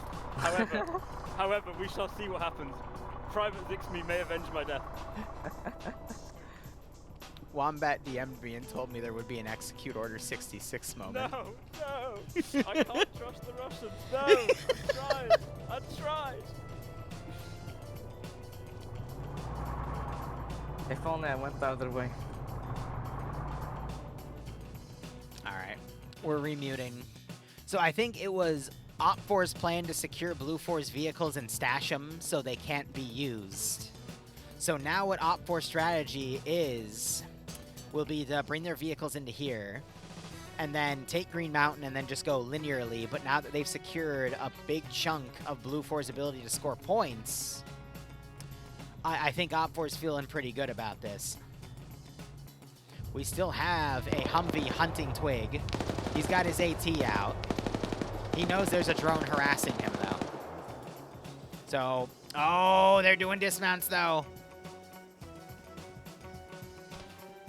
Speaker 5: However, we shall see what happens. Private Zixby may avenge my death.
Speaker 1: Wombat DM'd me and told me there would be an Execute Order 66 moment.
Speaker 5: No! I can't trust the Russians. No! I tried.
Speaker 6: If only I went the other way.
Speaker 1: Alright, we're remuting. So I think it was OpFor's plan to secure Blue 4's vehicles and stash them so they can't be used. So now what OpFor's strategy is, will be to bring their vehicles into here, and then take Green Mountain and then just go linearly, but now that they've secured a big chunk of Blue 4's ability to score points, I think OpFor's feeling pretty good about this. We still have a Humvee hunting Twig. He's got his AT out. He knows there's a drone harassing him, though. So, oh, they're doing dismounts, though.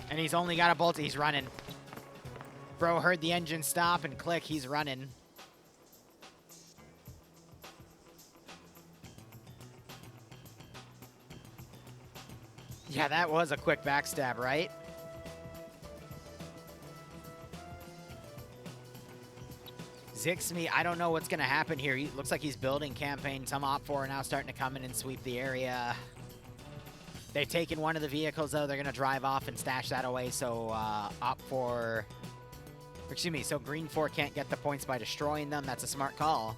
Speaker 1: And he's only got a bolt. He's running. Bro heard the engine stop and click. He's running. Yeah, that was a quick backstab, right? Zixby, I don't know what's going to happen here. He looks like he's building campaign. Some OpFor are now starting to come in and sweep the area. They've taken one of the vehicles, though. They're going to drive off and stash that away so OpFor... Excuse me, so Green 4 can't get the points by destroying them. That's a smart call.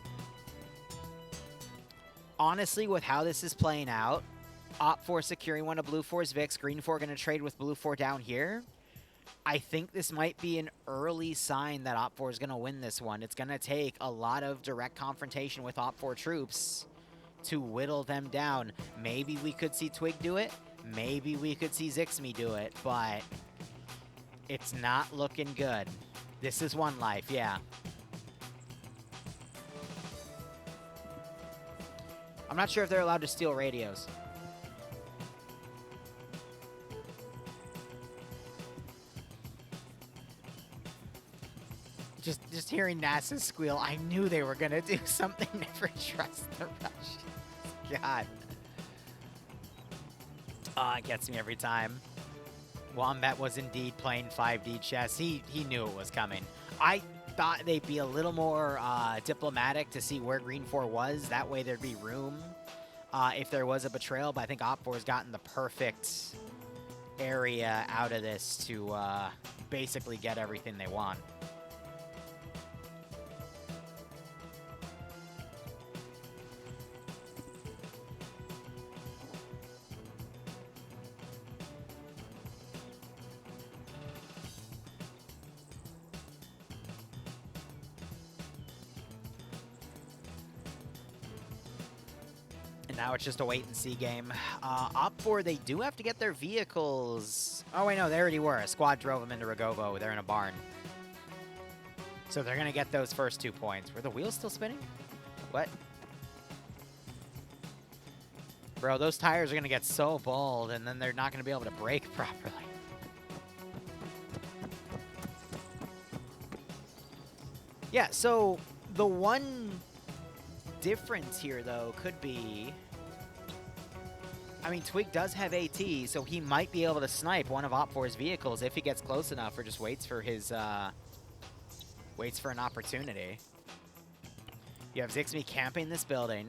Speaker 1: Honestly, with how this is playing out, OpFor securing one of Blue 4's Vix, Green 4 going to trade with Blue 4 down here. I think this might be an early sign that OpFor is going to win this one. It's going to take a lot of direct confrontation with OpFor troops to whittle them down. Maybe we could see Twig do it. Maybe we could see Zixby do it, but it's not looking good. This is one life, yeah. I'm not sure if they're allowed to steal radios. Just hearing NASA's squeal, I knew they were gonna do something. Never trust the Russians. God. It gets me every time. Wombat was indeed playing 5D chess. He knew it was coming. I thought they'd be a little more diplomatic to see where Green 4 was. That way there'd be room if there was a betrayal. But I think Op4 has gotten the perfect area out of this to basically get everything they want. Now it's just a wait-and-see game. Op4, they do have to get their vehicles. Oh, wait, no, they already were. A squad drove them into Rogovo. They're in a barn. So they're going to get those first 2 points. Were the wheels still spinning? What? Bro, those tires are going to get so bald, and then they're not going to be able to brake properly. Yeah, so the one difference here, though, could be... I mean, Twig does have AT, so he might be able to snipe one of Op4's vehicles if he gets close enough, or just waits for his, waits for an opportunity. You have Zixby camping this building.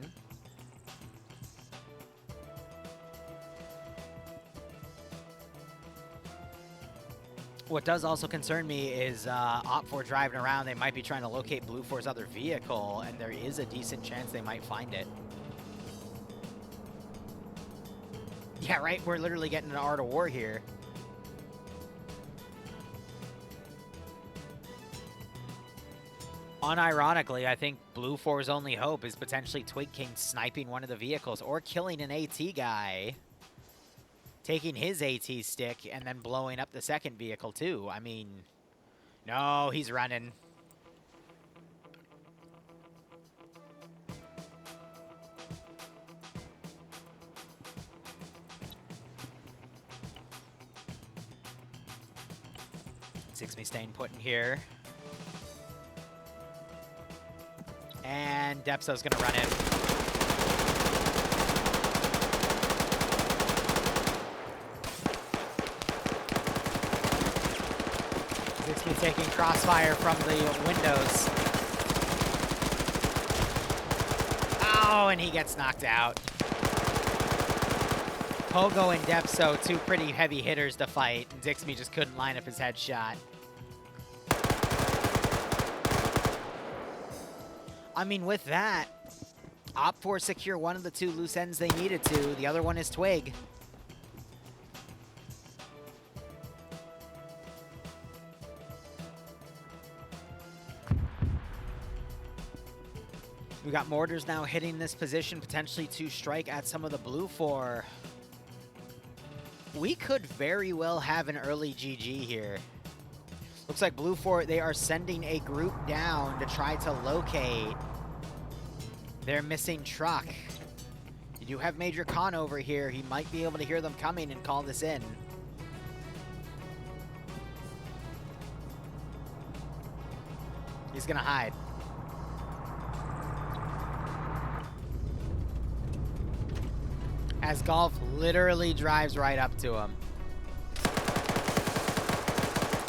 Speaker 1: What does also concern me is Op4 driving around. They might be trying to locate Blue 4's other vehicle, and there is a decent chance they might find it. Yeah, right? We're literally getting an art of war here. Unironically, I think Blue 4's only hope is potentially Twig King sniping one of the vehicles or killing an AT guy, taking his AT stick, and then blowing up the second vehicle, too. I mean, no, he's running. Zixby staying put in here. And Depso's gonna run in. Zixby taking crossfire from the windows. Oh, and he gets knocked out. Pogo and Depso, two pretty heavy hitters to fight, and Zixby just couldn't line up his headshot. I mean, with that, Op4 secure one of the two loose ends they needed to. The other one is Twig. We got mortars now hitting this position, potentially to strike at some of the Blue 4. We could very well have an early GG here. Looks like Blue 4, they are sending a group down to try to locate their missing truck. You do have Major Khan over here. He might be able to hear them coming and call this in. He's gonna hide. As Golf literally drives right up to him.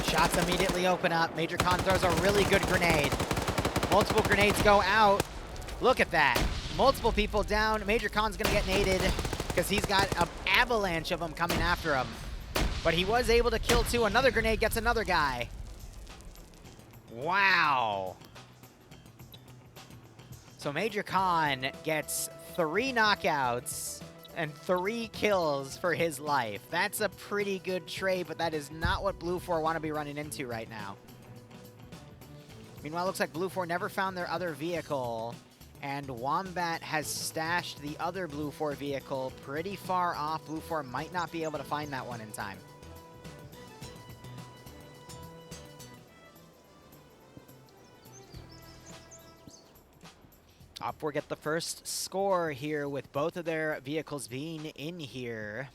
Speaker 1: Shots immediately open up. Major Khan throws a really good grenade. Multiple grenades go out. Look at that. Multiple people down. Major Khan's gonna get naded because he's got an avalanche of them coming after him. But he was able to kill two. Another grenade gets another guy. Wow. So Major Khan gets 3 knockouts and 3 kills for his life. That's a pretty good trade, but that is not what Blue 4 want to be running into right now. Meanwhile, it looks like Blue 4 never found their other vehicle, and Wombat has stashed the other Blue 4 vehicle pretty far off. Blue 4 might not be able to find that one in time. Op4 get the first score here with both of their vehicles being in here.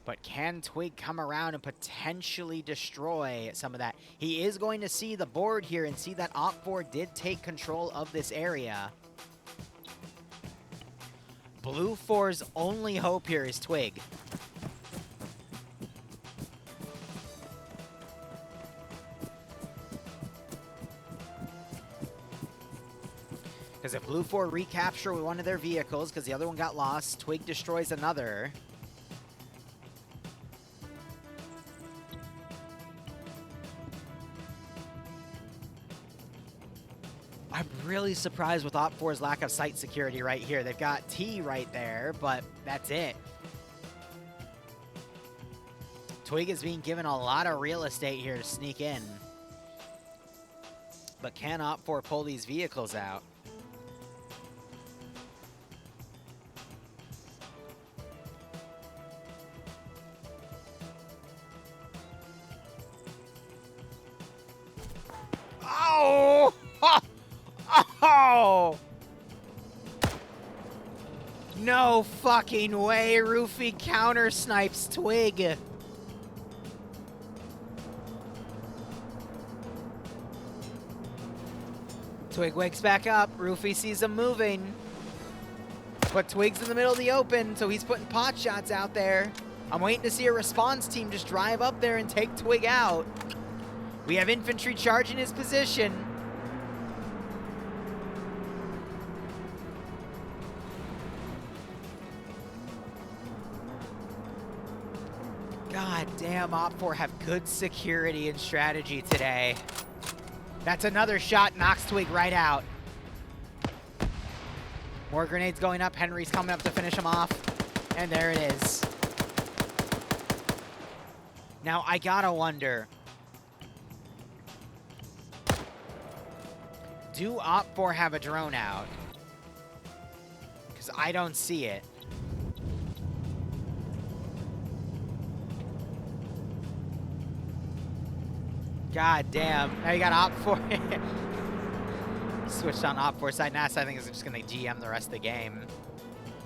Speaker 1: But can Twig come around and potentially destroy some of that? He is going to see the board here and see that Op4 did take control of this area. Blue 4's only hope here is Twig. Because if Blue 4 recapture with one of their vehicles, because the other one got lost, Twig destroys another. I'm really surprised with Op4's lack of site security right here. They've got T right there, but that's it. Twig is being given a lot of real estate here to sneak in. But can Op4 pull these vehicles out? Oh! Oh! No fucking way, Roofy counter snipes Twig. Twig wakes back up. Roofy sees him moving. But Twig's in the middle of the open, so he's putting pot shots out there. I'm waiting to see a response team just drive up there and take Twig out. We have infantry charging his position. God damn, Op4 have good security and strategy today. That's another shot, knocks Twig right out. More grenades going up. Henry's coming up to finish him off. And there it is. Now, I gotta wonder. Do Op4 have a drone out? Because I don't see it. God damn. Now you got Op4. Switched on Op4 side. Nass, I think, is just going to GM the rest of the game.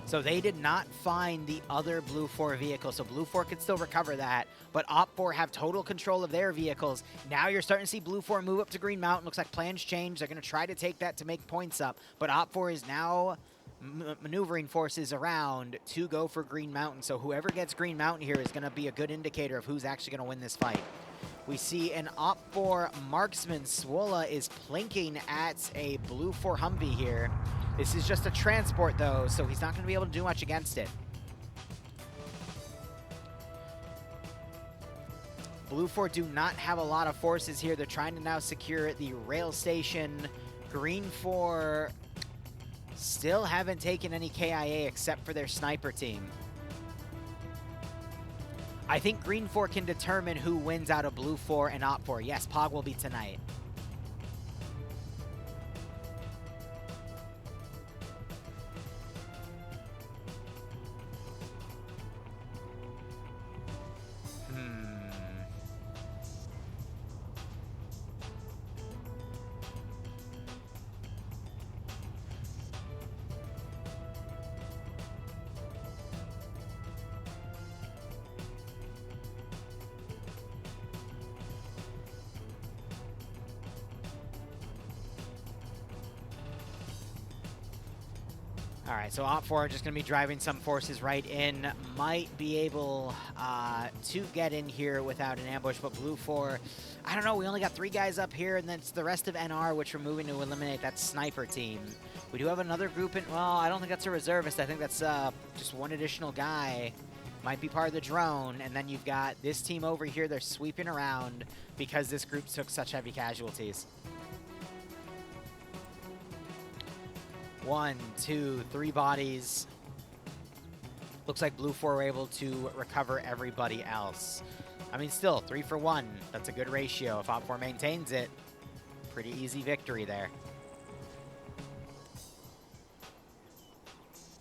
Speaker 1: So they did not find the other Blue 4 vehicle. So Blue 4 could still recover that. But Op4 have total control of their vehicles. Now you're starting to see Blue 4 move up to Green Mountain. Looks like plans change. They're going to try to take that to make points up. But Op4 is now maneuvering forces around to go for Green Mountain. So whoever gets Green Mountain here is going to be a good indicator of who's actually going to win this fight. We see an Op4 marksman. Swola is plinking at a Blue 4 Humvee here. This is just a transport, though, so he's not going to be able to do much against it. Blue 4 do not have a lot of forces here. They're trying to now secure the rail station. Green 4 still haven't taken any KIA except for their sniper team. I think Green 4 can determine who wins out of Blue 4 and Op4. Yes, Pog will be tonight. All right, so Op4 are just going to be driving some forces right in. Might be able to get in here without an ambush, but Blue 4, I don't know. We only got 3 guys up here, and then it's the rest of NR, which we're moving to eliminate that sniper team. We do have another group in, well, I don't think that's a reservist. I think that's just one additional guy. Might be part of the drone, and then you've got this team over here. They're sweeping around because this group took such heavy casualties. 1, 2, 3 bodies. Looks like Blue 4 were able to recover everybody else. I mean, still, 3 for 1. That's a good ratio. If Op4 maintains it, pretty easy victory there.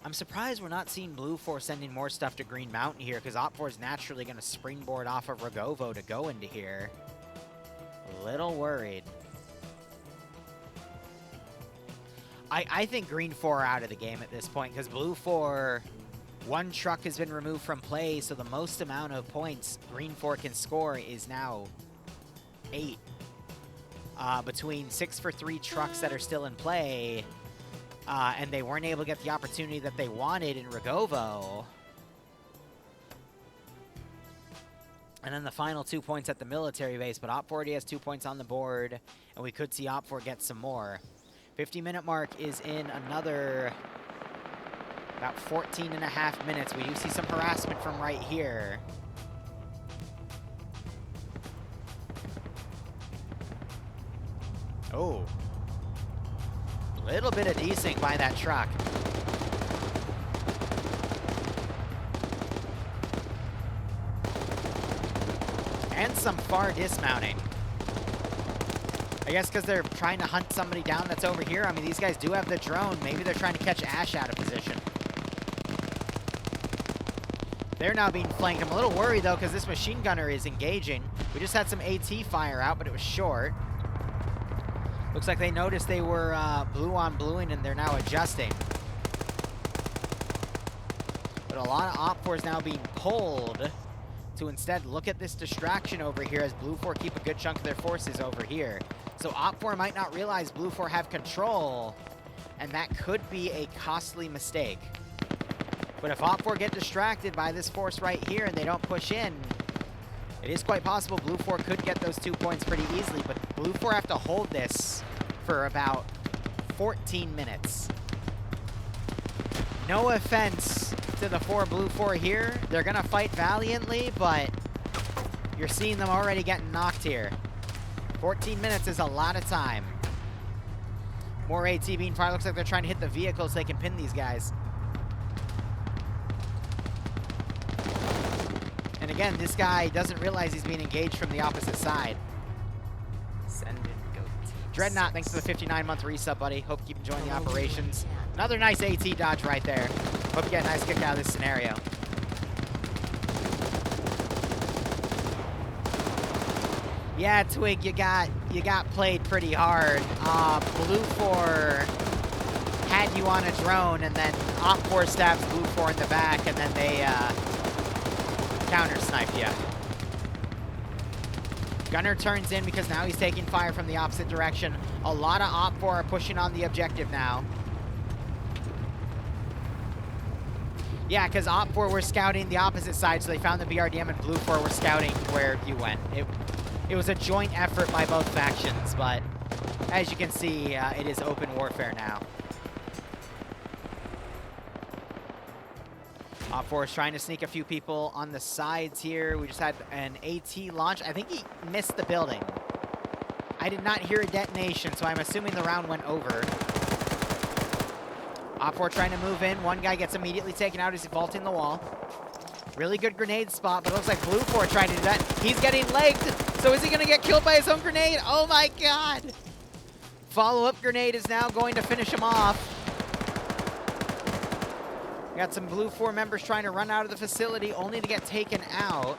Speaker 1: I'm surprised we're not seeing Blue 4 sending more stuff to Green Mountain here, because Op4 is naturally going to springboard off of Rogovo to go into here. A little worried. I think Green 4 are out of the game at this point, because Blue 4, 1 truck has been removed from play, so the most amount of points Green 4 can score is now 8. Between 6 for 3 trucks that are still in play, and they weren't able to get the opportunity that they wanted in Rogovo. And then the final 2 points at the military base, but OPFOR already has 2 points on the board, and we could see OPFOR get some more. 50-minute mark is in another about 14.5 minutes. We do see some harassment from right here. Oh. A little bit of desync by that truck. And some far dismounting. I guess because they're trying to hunt somebody down that's over here. I mean, these guys do have the drone. Maybe they're trying to catch Ash out of position. They're now being flanked. I'm a little worried, though, because this machine gunner is engaging. We just had some AT fire out, but it was short. Looks like they noticed they were blue on bluing, and they're now adjusting. But a lot of OPFOR is now being pulled to instead look at this distraction over here as Blue 4 keep a good chunk of their forces over here. So OPFOR might not realize Blue 4 have control, and that could be a costly mistake. But if OPFOR get distracted by this force right here and they don't push in, it is quite possible Blue 4 could get those 2 points pretty easily, but Blue 4 have to hold this for about 14 minutes. No offense to the Blue 4 here. They're gonna fight valiantly, but you're seeing them already getting knocked here. 14 minutes is a lot of time. More AT being fired. Looks like they're trying to hit the vehicles so they can pin these guys. And again, this guy doesn't realize he's being engaged from the opposite side.
Speaker 6: Send in go team.
Speaker 1: Dreadnought, thanks for the 59-month resub, buddy. Hope you keep enjoying the operations. Another nice AT dodge right there. Hope you get a nice kick out of this scenario. Yeah, Twig, you got played pretty hard. Blue 4 had you on a drone, and then OPFOR stabs Blue 4 in the back, and then they counter-sniped you. Gunner turns in because now he's taking fire from the opposite direction. A lot of OPFOR are pushing on the objective now. Yeah, because OPFOR were scouting the opposite side, so they found the BRDM, and Blue 4 were scouting where you went. It was a joint effort by both factions, but as you can see, it is open warfare now. OPFOR is trying to sneak a few people on the sides here. We just had an AT launch. I think he missed the building. I did not hear a detonation, so I'm assuming the round went over. OPFOR trying to move in. One guy gets immediately taken out as he's vaulting the wall. Really good grenade spot, but it looks like Blue 4 trying to do that. He's getting legged. So is he going to get killed by his own grenade? Oh my god! Follow-up grenade is now going to finish him off. We got some Blue 4 members trying to run out of the facility, only to get taken out.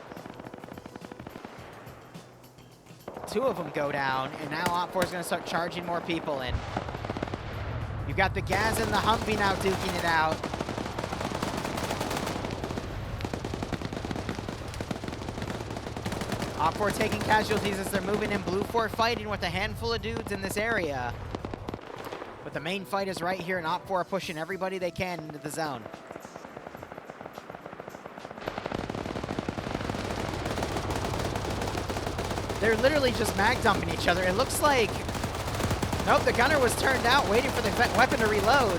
Speaker 1: 2 of them go down, and now OPFOR is going to start charging more people in. You've got the Gaz and the Humvee now duking it out. OPFOR taking casualties as they're moving in. Blue 4 fighting with a handful of dudes in this area. But the main fight is right here, and OPFOR are pushing everybody they can into the zone. They're literally just mag dumping each other. It looks like... Nope, the gunner was turned out, waiting for the weapon to reload.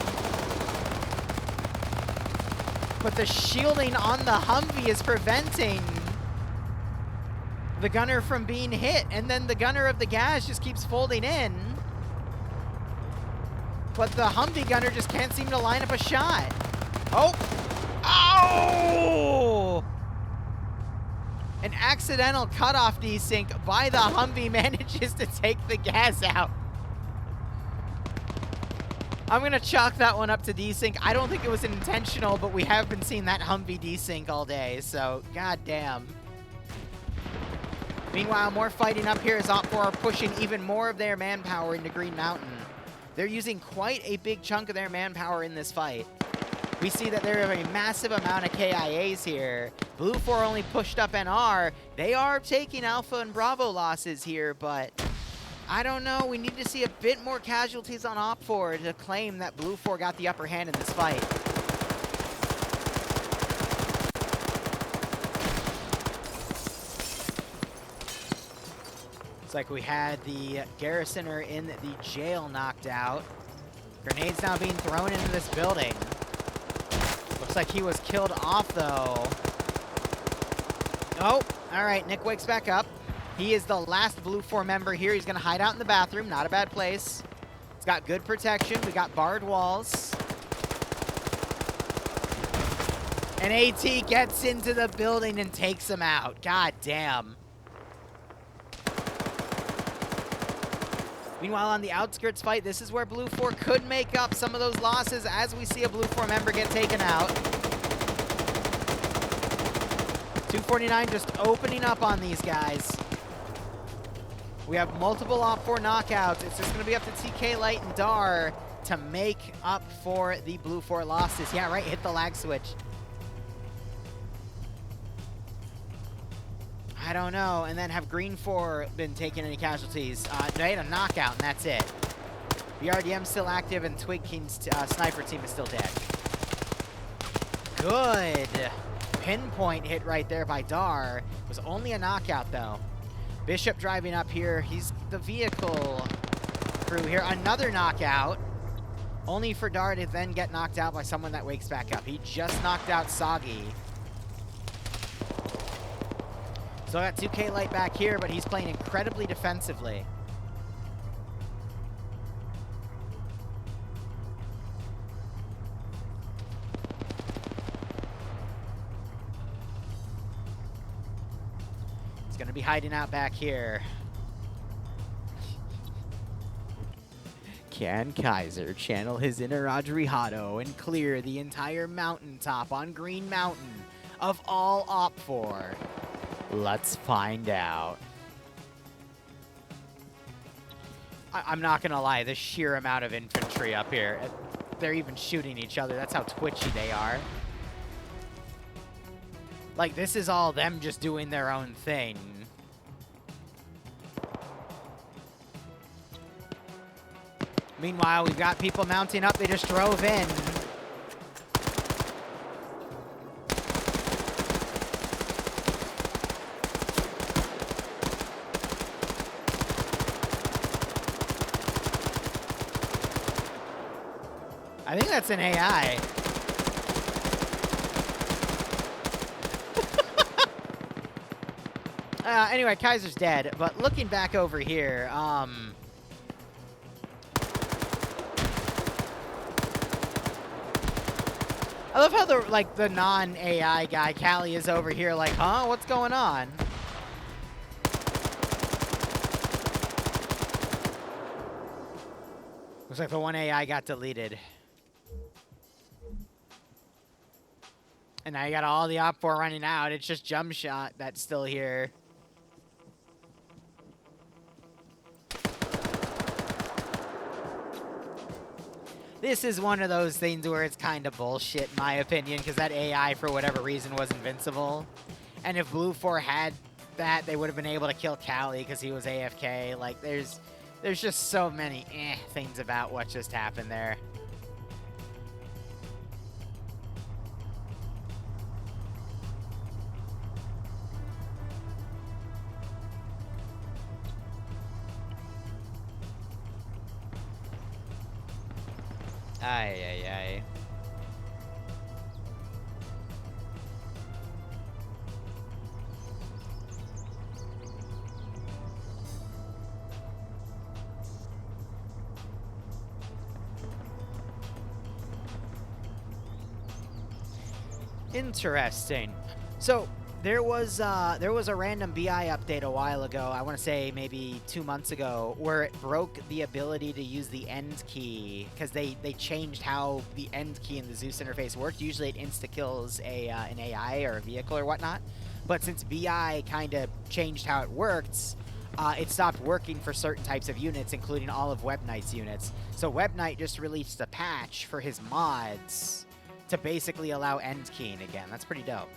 Speaker 1: But the shielding on the Humvee is preventing the gunner from being hit, and then the gunner of the Gaz just keeps folding in. But the Humvee gunner just can't seem to line up a shot. Oh! Oh! An accidental cutoff desync by the Humvee manages to take the Gaz out. I'm going to chalk that one up to desync. I don't think it was intentional, but we have been seeing that Humvee desync all day, so goddamn. Meanwhile, more fighting up here as OPFOR are pushing even more of their manpower into Green Mountain. They're using quite a big chunk of their manpower in this fight. We see that there are a massive amount of KIAs here. Blue 4 only pushed up NR. They are taking Alpha and Bravo losses here, but I don't know. We need to see a bit more casualties on OPFOR to claim that Blue 4 got the upper hand in this fight. It's like we had the garrisoner in the jail knocked out. Grenades now being thrown into this building. Looks like he was killed off, though. Oh, all right. Nick wakes back up. He is the last Blue 4 member here. He's going to hide out in the bathroom. Not a bad place. It's got good protection. We got barred walls. And AT gets into the building and takes him out. God damn. Meanwhile, on the outskirts fight, this is where Blue 4 could make up some of those losses as we see a Blue 4 member get taken out. 249 just opening up on these guys. We have multiple OPFOR knockouts. It's just going to be up to TK Light and Dar to make up for the Blue 4 losses. Yeah, right, hit the lag switch. I don't know. And then have Green 4 been taking any casualties? They had a knockout, and that's it. BRDM still active, and Twig King's sniper team is still dead. Good pinpoint hit right there by Dar. It was only a knockout, though. Bishop driving up here. He's the vehicle crew here. Another knockout. Only for Dar to then get knocked out by someone that wakes back up. He just knocked out Soggy. So I got 2K Light back here, but he's playing incredibly defensively. He's going to be hiding out back here. Can Kaiser channel his inner Adriano and clear the entire mountaintop on Green Mountain of all OPFOR? Let's find out. I'm not gonna lie, the sheer amount of infantry up here, they're even shooting each other. That's how twitchy they are. Like, this is all them just doing their own thing. Meanwhile, we've got people mounting up. They just drove in. I think that's an AI. Anyway, Kaiser's dead, but looking back over here, I love how the non-AI guy, Callie, is over here like, huh? What's going on? Looks like the one AI got deleted. And now you got all the OPFOR running out. It's just Jump Shot that's still here. This is one of those things where it's kind of bullshit, in my opinion, because that AI, for whatever reason, was invincible. And if Blue 4 had that, they would have been able to kill Callie because he was AFK. Like, there's just so many things about what just happened there. Ay, ay, ay. Interesting. So there was a random BI update a while ago. I want to say maybe 2 months ago, where it broke the ability to use the end key because they changed how the end key in the Zeus interface worked. Usually it insta kills an AI or a vehicle or whatnot, but since BI kind of changed how it worked, it stopped working for certain types of units, including all of Web Knight's units. So Web Knight just released a patch for his mods to basically allow end keying again. That's pretty dope.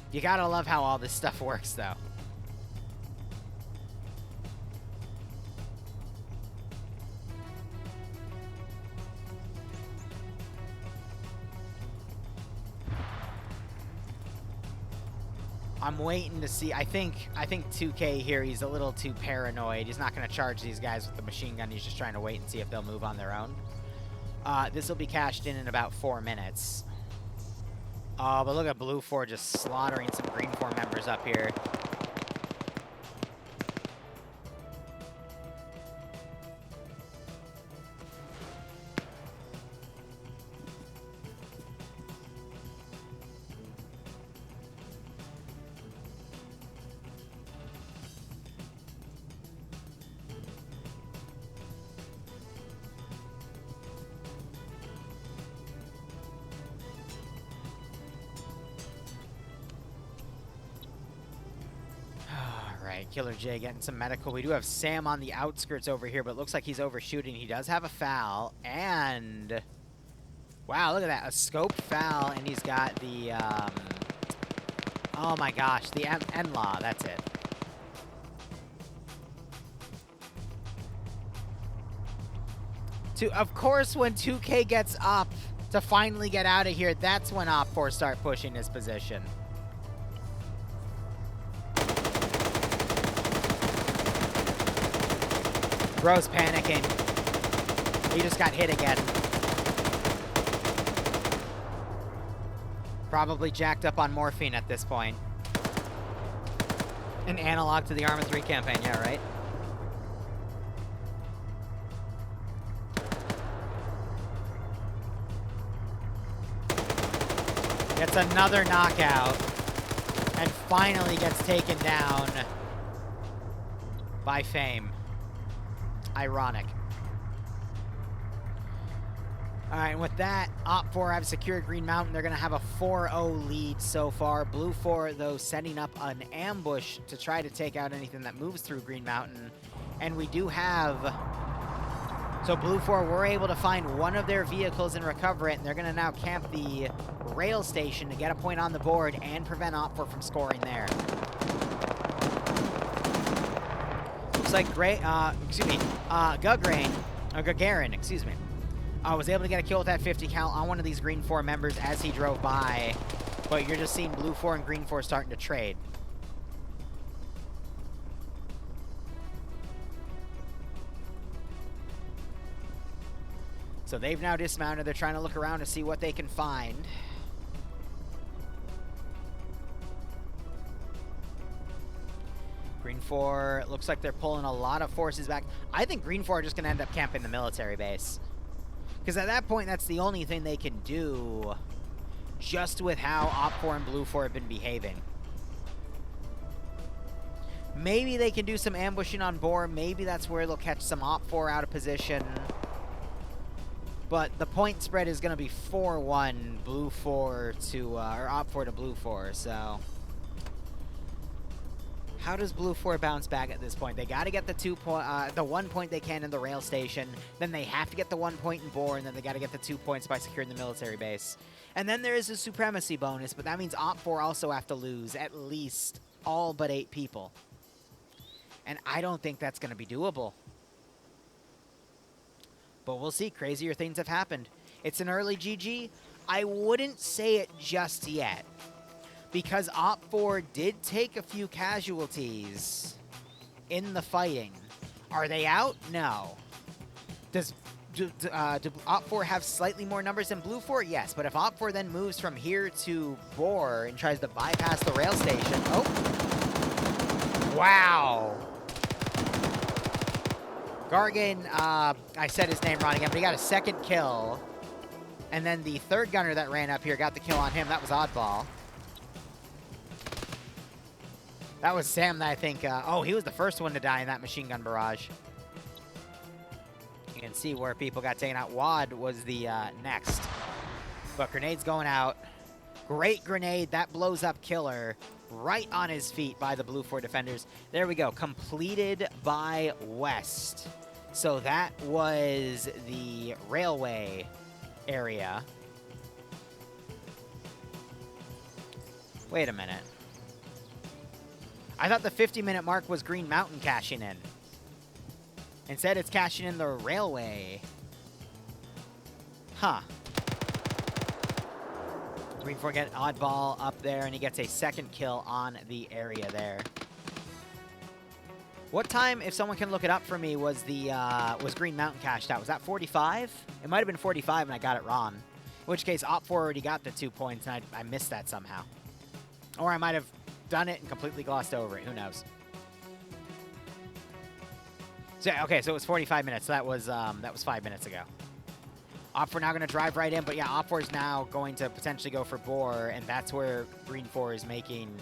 Speaker 1: You gotta love how all this stuff works, though. I'm waiting to see. I think 2K here, he's a little too paranoid. He's not going to charge these guys with the machine gun. He's just trying to wait and see if they'll move on their own. This will be cashed in about 4 minutes. Oh, but look at Blue 4 just slaughtering some Green 4 members up here. Killer J getting some medical. We do have Sam on the outskirts over here, but it looks like he's overshooting. He does have a foul, and wow, look at that, a scope foul, and he's got the oh my gosh, the N-Law, that's it. Of course, when 2K gets up to finally get out of here, that's when OFCRA start pushing his position. Bro's panicking. He just got hit again. Probably jacked up on morphine at this point. An analog to the Arma 3 campaign, yeah, right? Gets another knockout. And finally gets taken down by Fame. Ironic. Alright, and with that, OPFOR have secured Green Mountain. They're going to have a 4-0 lead so far. Blue 4, though, setting up an ambush to try to take out anything that moves through Green Mountain. And we do have... So Blue 4 were able to find one of their vehicles and recover it, and they're going to now camp the rail station to get a point on the board and prevent OPFOR from scoring there. Looks like Gagarin, excuse me, was able to get a kill with that 50 cal on one of these Green 4 members as he drove by, but you're just seeing Blue 4 and Green 4 starting to trade. So they've now dismounted. They're trying to look around to see what they can find. Green 4, looks like they're pulling a lot of forces back. I think Green 4 are just going to end up camping the military base. Because at that point, that's the only thing they can do, just with how OPFOR and Blue 4 have been behaving. Maybe they can do some ambushing on Boar. Maybe that's where they'll catch some OPFOR out of position. But the point spread is going to be 4-1 Blue 4 to, or OPFOR to Blue 4, so... How does Blue 4 bounce back at this point? They got to get the 1 point they can in the rail station. Then they have to get the 1 point in Boar, and then they got to get the 2 points by securing the military base. And then there is a supremacy bonus, but that means OPFOR also have to lose at least all but 8 people. And I don't think that's going to be doable. But we'll see. Crazier things have happened. It's an early GG. I wouldn't say it just yet, because OPFOR did take a few casualties in the fighting. Are they out? No. Do OPFOR have slightly more numbers than Blue 4? Yes, but if OPFOR then moves from here to Boar and tries to bypass the rail station... Oh! Wow! Gargan, I said his name wrong again, but he got a second kill. And then the third gunner that ran up here got the kill on him. That was Oddball. That was Sam that I think... oh, he was the first one to die in that machine gun barrage. You can see where people got taken out. WOD was the next. But Grenade's going out. Great grenade. That blows up Killer right on his feet by the Blue 4 defenders. There we go. Completed by West. So that was the railway area. Wait a minute. I thought the 50-minute mark was Green Mountain cashing in. Instead, it's cashing in the railway. Huh. Green 4 get oddball up there, and he gets a second kill on the area there. What time, if someone can look it up for me, was the was Green Mountain cashed out? Was that 45? It might have been 45 and I got it wrong. In which case, Op4 already got the 2 points and I missed that somehow. Or I might have done it and completely glossed over it. Who knows? So, okay, so it was 45 minutes. So that was 5 minutes ago. Op4 now going to drive right in, but yeah, Op4 is now going to potentially go for Boar, and that's where Green 4 is making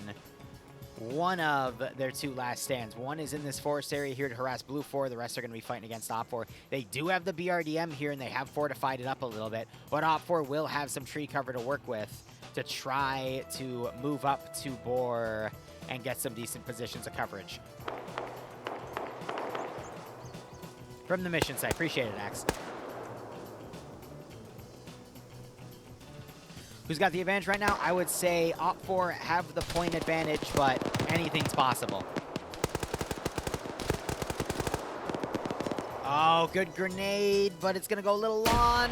Speaker 1: one of their 2 last stands. One is in this forest area here to harass Blue 4. The rest are going to be fighting against Op4. They do have the BRDM here, and they have fortified it up a little bit, but Op4 will have some tree cover to work with to try to move up to Boar and get some decent positions of coverage. From the mission site. Appreciate it, Axe. Who's got the advantage right now? I would say Op4 have the point advantage, but anything's possible. Oh, good grenade, but it's going to go a little long.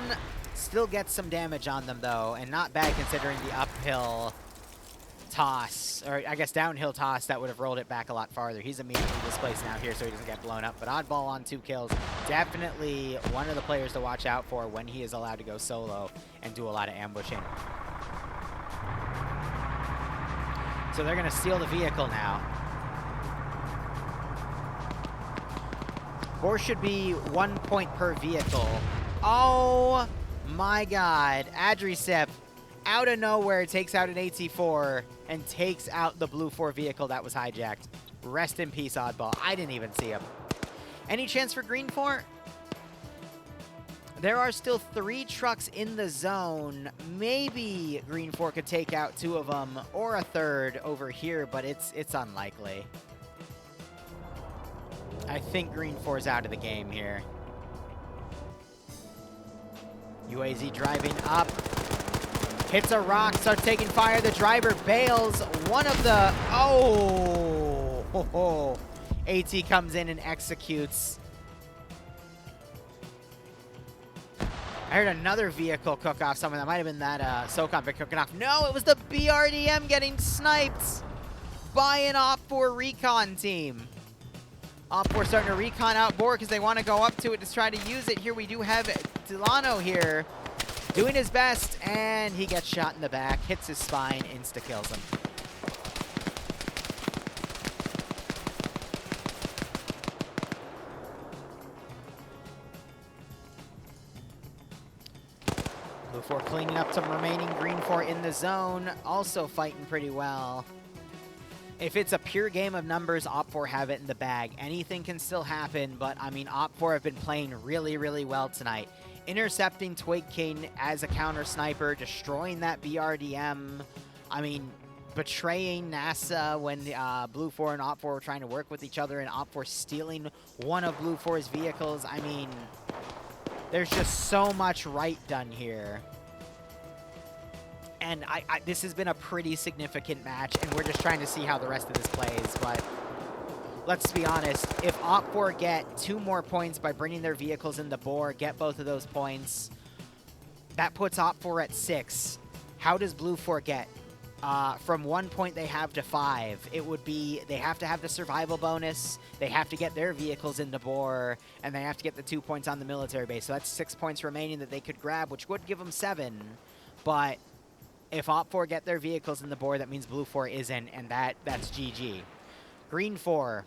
Speaker 1: Still gets some damage on them, though, and not bad considering the uphill toss, or I guess downhill toss that would have rolled it back a lot farther. He's immediately displaced now here so he doesn't get blown up, but oddball on 2 kills. Definitely one of the players to watch out for when he is allowed to go solo and do a lot of ambushing. So they're going to steal the vehicle now. Or should be 1 point per vehicle. Oh my god. Adrisip out of nowhere takes out an AT4 and takes out the Blue 4 vehicle that was hijacked. Rest in peace, oddball. I didn't even see him. Any chance for Green 4? There are still 3 trucks in the zone. Maybe Green 4 could take out 2 of them or a third over here, but it's unlikely. I think Green 4 is out of the game here. UAZ driving up. Hits a rock, starts taking fire. The driver bails. One of the... Oh! AT comes in and executes. I heard another vehicle cook off someone. That might have been that SOCOM been cooking off. No, it was the BRDM getting sniped by an Op4 recon team. Op4 starting to recon out Boar because they want to go up to it to try to use it. Here we do have Delano here doing his best, and he gets shot in the back, hits his spine, insta-kills him. Blue 4 cleaning up some remaining. Green 4 in the zone, also fighting pretty well. If it's a pure game of numbers, Op4 have it in the bag. Anything can still happen, but, I mean, Op4 have been playing really, really well tonight. Intercepting Twig King as a counter sniper, destroying that BRDM. I mean, betraying NASA when Blue 4 and Op4 were trying to work with each other, and Op4 stealing one of Blue 4's vehicles. I mean, there's just so much right done here. And this has been a pretty significant match, and we're just trying to see how the rest of this plays, but let's be honest, if Op4 get 2 more points by bringing their vehicles in the Boar, get both of those points, that puts Op4 at 6. How does Blue 4 get? From 1 point they have to 5. It would be, they have to have the survival bonus, they have to get their vehicles into Boar, and they have to get the 2 points on the military base. So that's 6 points remaining that they could grab, which would give them 7. But if Op4 get their vehicles in the Boar, that means Blue 4 isn't, and that's GG. Green 4,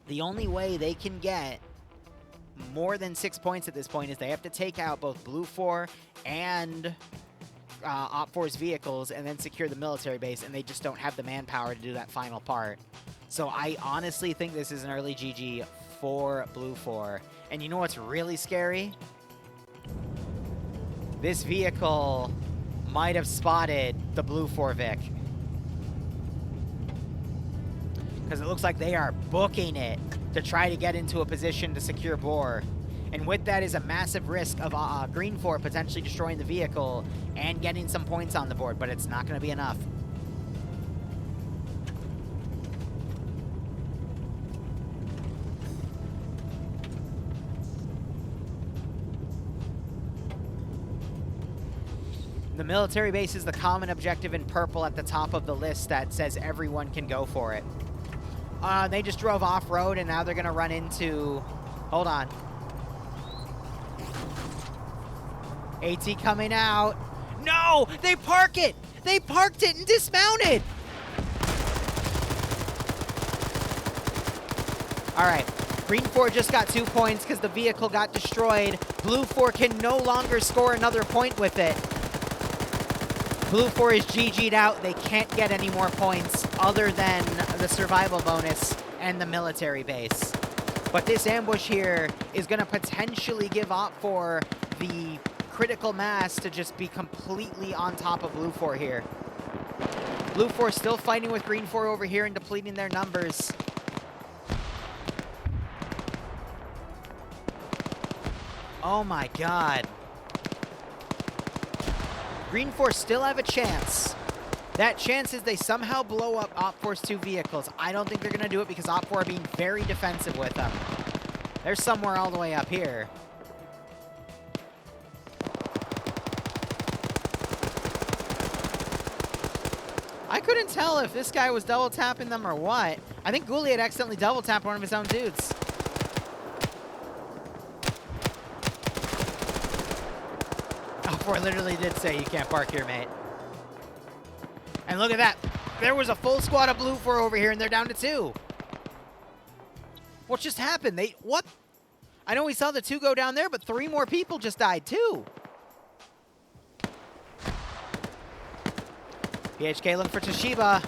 Speaker 1: the only way they can get more than 6 points at this point is they have to take out both Blue 4 and Op4's vehicles and then secure the military base, and they just don't have the manpower to do that final part. So I honestly think this is an early GG for Blue 4. And you know what's really scary? This vehicle might have spotted the Blue 4 Vic. Because it looks like they are booking it to try to get into a position to secure Boar. And with that is a massive risk of Green 4 potentially destroying the vehicle and getting some points on the board, but it's not going to be enough. The military base is the common objective in purple at the top of the list that says everyone can go for it. They just drove off-road, and now they're going to run into... Hold on. AT coming out. No! They park it! They parked it and dismounted! All right. Green 4 just got 2 points because the vehicle got destroyed. Blue 4 can no longer score another point with it. Blue 4 is GG'd out. They can't get any more points other than the survival bonus and the military base. But this ambush here is going to potentially give OFCRA the critical mass to just be completely on top of Blue 4 here. Blue 4 still fighting with Green 4 over here and depleting their numbers. Oh my god. Green 4 still have a chance. That chance is they somehow blow up OFCRA's 2 vehicles. I don't think they're going to do it because OFCRA are being very defensive with them. They're somewhere all the way up here. I couldn't tell if this guy was double tapping them or what. I think Ghoulie had accidentally double tapped one of his own dudes. OFCRA literally did say you can't park here, mate. And look at that. There was a full squad of Blue 4 over here, and they're down to 2. What just happened? What? I know we saw the 2 go down there, but 3 more people just died, too. PHK looking for Toshiba.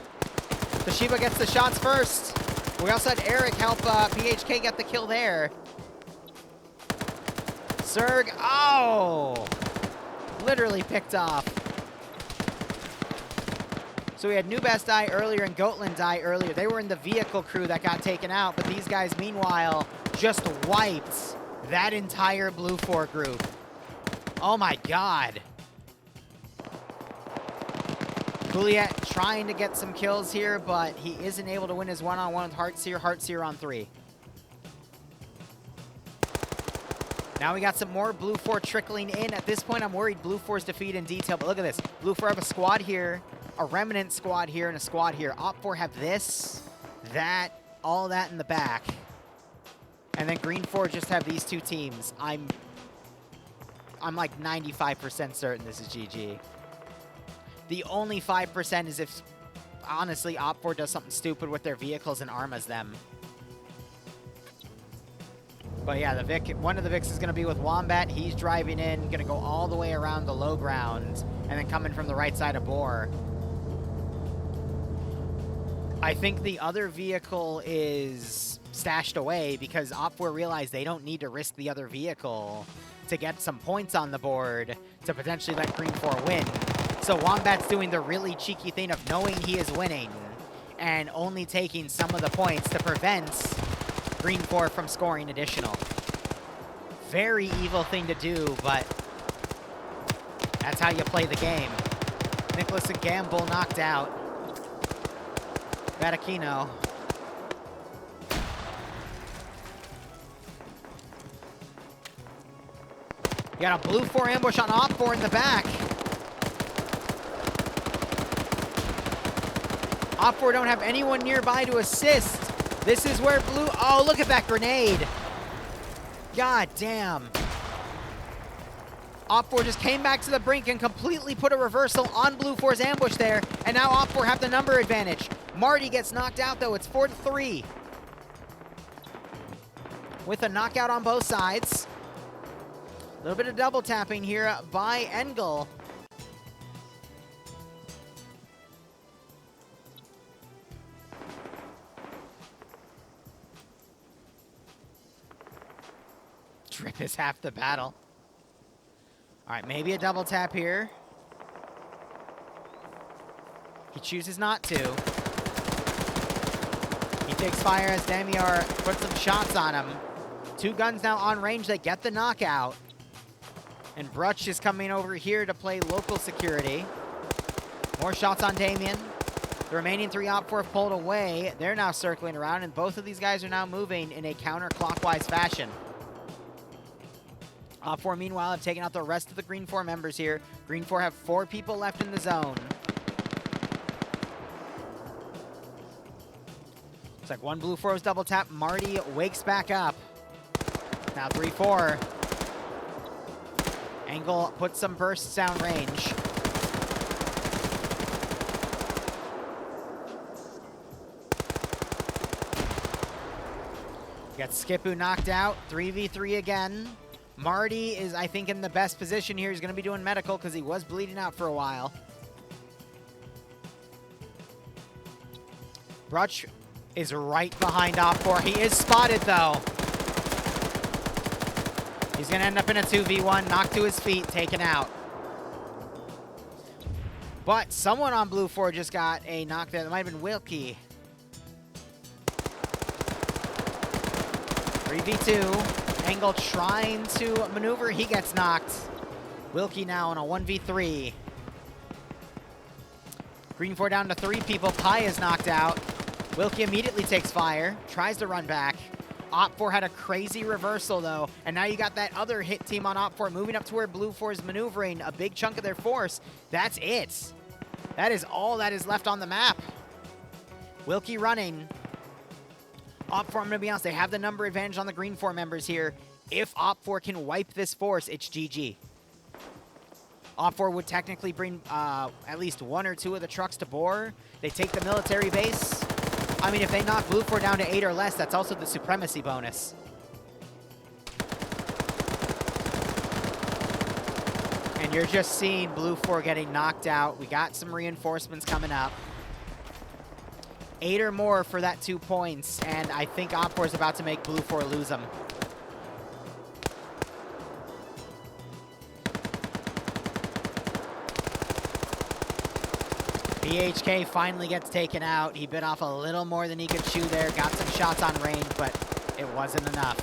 Speaker 1: Toshiba gets the shots first. We also had Eric help PHK get the kill there. Zerg, oh! Literally picked off. So we had Nubas die earlier and Goatland die earlier. They were in the vehicle crew that got taken out, but these guys, meanwhile, just wiped that entire Blue 4 group. Oh my god. Juliet trying to get some kills here, but he isn't able to win his one-on-one with Heartseer. Heartseer on 3. Now we got some more Blue 4 trickling in. At this point, I'm worried Blue 4's defeat in detail, but look at this. Blue 4 have a squad here, a Remnant squad here, and a squad here. OFCRA have this, that, all that in the back. And then Green 4 just have these 2 teams. I'm like 95% certain this is GG. The only 5% is if, honestly, OFCRA does something stupid with their vehicles and armas them. But yeah, the Vic, one of the Vics is going to be with Wombat. He's driving in, going to go all the way around the low ground, and then coming from the right side of Boar. I think the other vehicle is stashed away because OFCRA realized they don't need to risk the other vehicle to get some points on the board to potentially let Green 4 win. So Wombat's doing the really cheeky thing of knowing he is winning and only taking some of the points to prevent Green 4 from scoring additional. Very evil thing to do, but that's how you play the game. Nicholas and Gamble knocked out. Vaticino. You got a Blue 4 ambush on OFCRA in the back. OFCRA don't have anyone nearby to assist. This is where Blue... Oh, look at that grenade. God damn. OFCRA just came back to the brink and completely put a reversal on Blue 4's ambush there. And now OFCRA have the number advantage. Marty gets knocked out, though. It's 4-3. With a knockout on both sides. A little bit of double tapping here by Engel. Drip is half the battle. All right, maybe a double tap here. He chooses not to. He takes fire as Damiar puts some shots on him. 2 guns now on range. They get the knockout. And Brutch is coming over here to play local security. More shots on Damien. The remaining 3 OFCRA have pulled away. They're now circling around, and both of these guys are now moving in a counterclockwise fashion. OFCRA, meanwhile, have taken out the rest of the Green 4 members here. Green 4 have 4 people left in the zone. Looks like one Blue 4 was double tap. Marty wakes back up. Now 3-4. Angle puts some bursts down range. Got Skipu knocked out. 3v3 again. Marty is, I think, in the best position here. He's going to be doing medical because he was bleeding out for a while. Brutch is right behind OFCRA. He is spotted, though. He's going to end up in a 2v1, knocked to his feet, taken out. But someone on Blue 4 just got a knock there. That might have been Wilkie. 3v2. Angle trying to maneuver. He gets knocked. Wilkie now on a 1v3. Green 4 down to 3 people. Pi is knocked out. Wilkie immediately takes fire. Tries to run back. OFCRA had a crazy reversal, though. And now you got that other hit team on OFCRA moving up to where Blue 4 is maneuvering a big chunk of their force. That's it. That is all that is left on the map. Wilkie running. OFCRA, I'm going to be honest, they have the number advantage on the Green 4 members here. If OFCRA can wipe this force, it's GG. OFCRA would technically bring at least 1 or 2 of the trucks to bore. They take the military base. I mean, if they knock Blue 4 down to 8 or less, that's also the supremacy bonus. And you're just seeing Blue 4 getting knocked out. We got some reinforcements coming up. 8 or more for that 2 points, and I think OFCRA is about to make Blue 4 lose them. BHK finally gets taken out. He bit off a little more than he could chew there. Got some shots on range, but it wasn't enough.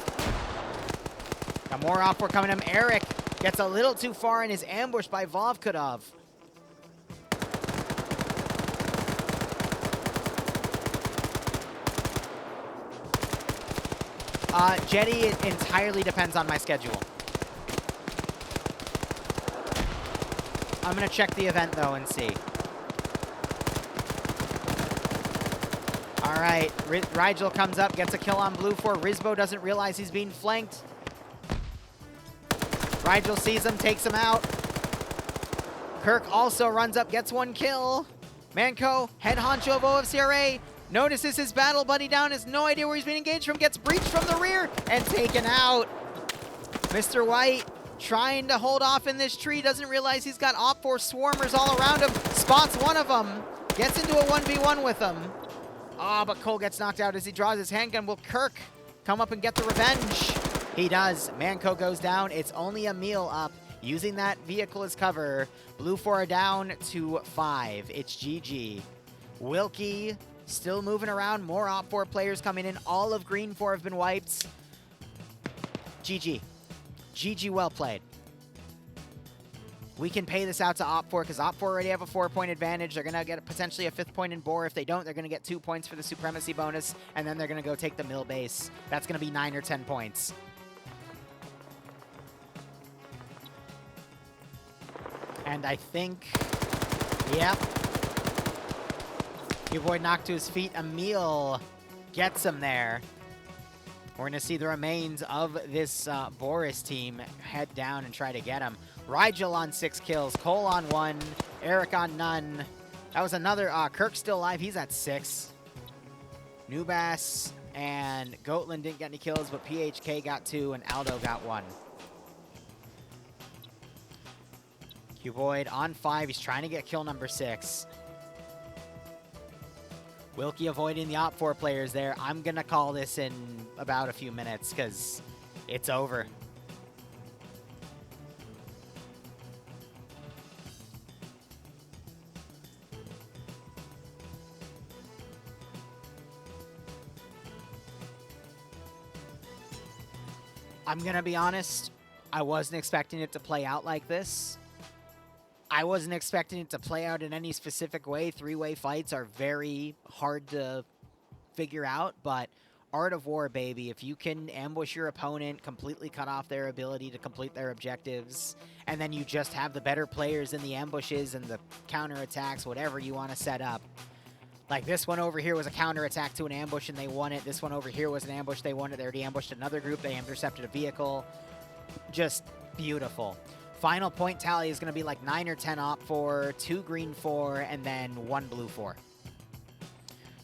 Speaker 1: Got more OFCRA coming to him. Eric gets a little too far and is ambushed by Vovkudov. Jetty, it entirely depends on my schedule. I'm going to check the event, though, and see. All right, Rigel comes up, gets a kill on Blue 4. Rizbo doesn't realize he's being flanked. Rigel sees him, takes him out. Kirk also runs up, gets 1 kill. Manco, head honcho of OFCRA, notices his battle buddy down, has no idea where he's being engaged from, gets breached from the rear, and taken out. Mr. White trying to hold off in this tree, doesn't realize he's got OFCRA swarmers all around him, spots one of them, gets into a 1v1 with him. Ah, but Cole gets knocked out as he draws his handgun. Will Kirk come up and get the revenge? He does. Manco goes down. It's only Emil up, using that vehicle as cover. Blue 4 are down to 5. It's GG. Wilkie still moving around. More OFCRA players coming in. All of Green 4 have been wiped. GG. GG, well played. We can pay this out to OFCRA because OFCRA already have a 4-point advantage. They're going to get potentially a 5th point in bore. If they don't, they're going to get 2 points for the supremacy bonus, and then they're going to go take the mill base. That's going to be 9 or 10 points. And I think, yep. Q-Boy knocked to his feet. Emil gets him there. We're going to see the remains of this Boris team head down and try to get him. Rigel on 6 kills, Cole on 1, Eric on none. That was another, Kirk still alive, he's at 6. Nubas and Goatland didn't get any kills, but PHK got 2 and Aldo got 1. Cuboid on 5, he's trying to get kill number 6. Wilkie avoiding the OPFOR players there. I'm gonna call this in about a few minutes because it's over. I'm gonna be honest, I wasn't expecting it to play out like this. I wasn't expecting it to play out in any specific way. 3-way fights are very hard to figure out, but art of war, baby. If you can ambush your opponent, completely cut off their ability to complete their objectives, and then you just have the better players in the ambushes and the counterattacks, whatever you want to set up. Like this one over here was a counterattack to an ambush and they won it. This one over here was an ambush, they won it. They already ambushed another group, they intercepted a vehicle. Just beautiful. Final point tally is going to be like 9 or 10 op 4, 2 green 4, and then 1 blue 4.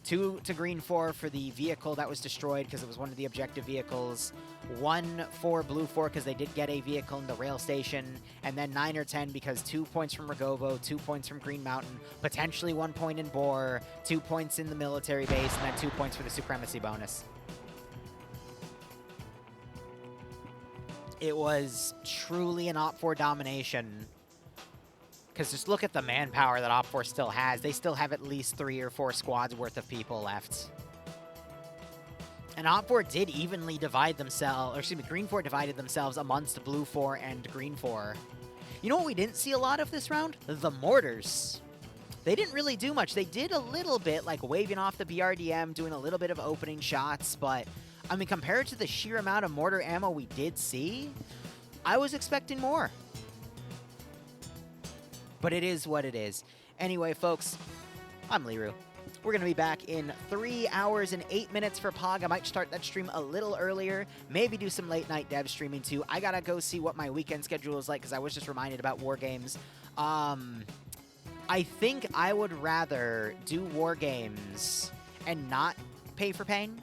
Speaker 1: 2 to green 4 for the vehicle that was destroyed because it was one of the objective vehicles. 1 for blue 4 because they did get a vehicle in the rail station. And then 9 or 10 because 2 points from Rogovo, 2 points from Green Mountain, potentially 1 point in Boar, 2 points in the military base, and then 2 points for the supremacy bonus. It was truly an op 4 domination. Because just look at the manpower that op 4 still has. They still have at least 3 or 4 squads worth of people left. And op 4 did evenly divide themselves, or excuse me, green 4 divided themselves amongst blue 4 and green 4. You know what we didn't see a lot of this round? The mortars. They didn't really do much. They did a little bit, like waving off the BRDM, doing a little bit of opening shots, but I mean, compared to the sheer amount of mortar ammo we did see, I was expecting more. But it is what it is. Anyway, folks, I'm Liru. We're going to be back in 3 hours and 8 minutes for POG. I might start that stream a little earlier. Maybe do some late night dev streaming too. I got to go see what my weekend schedule is like because I was just reminded about War Games. I think I would rather do War Games and not pay for pain.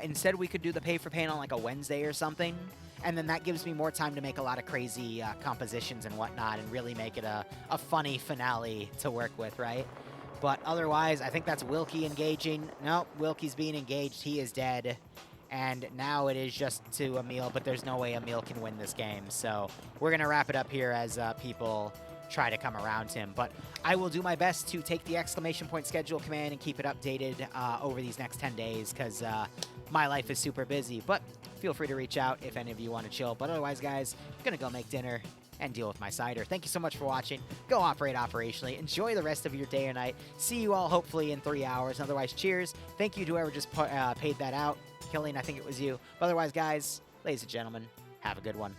Speaker 1: Instead, we could do the pay for pain on like a Wednesday or something. And then that gives me more time to make a lot of crazy compositions and whatnot and really make it a funny finale to work with, right? But otherwise, I think that's Wilkie engaging. No, Wilkie's being engaged. He is dead. And now it is just to Emil, but there's no way Emil can win this game. So we're going to wrap it up here as people try to come around him. But I will do my best to take the exclamation point schedule command and keep it updated over these next 10 days because my life is super busy. But feel free to reach out if any of you want to chill. But otherwise, guys, I'm going to go make dinner and deal with my cider. Thank you so much for watching. Go operate operationally. Enjoy the rest of your day or night. See you all hopefully in 3 hours. Otherwise, cheers. Thank you to whoever just paid that out. Killing, I think it was you. But otherwise, guys, ladies and gentlemen, have a good one.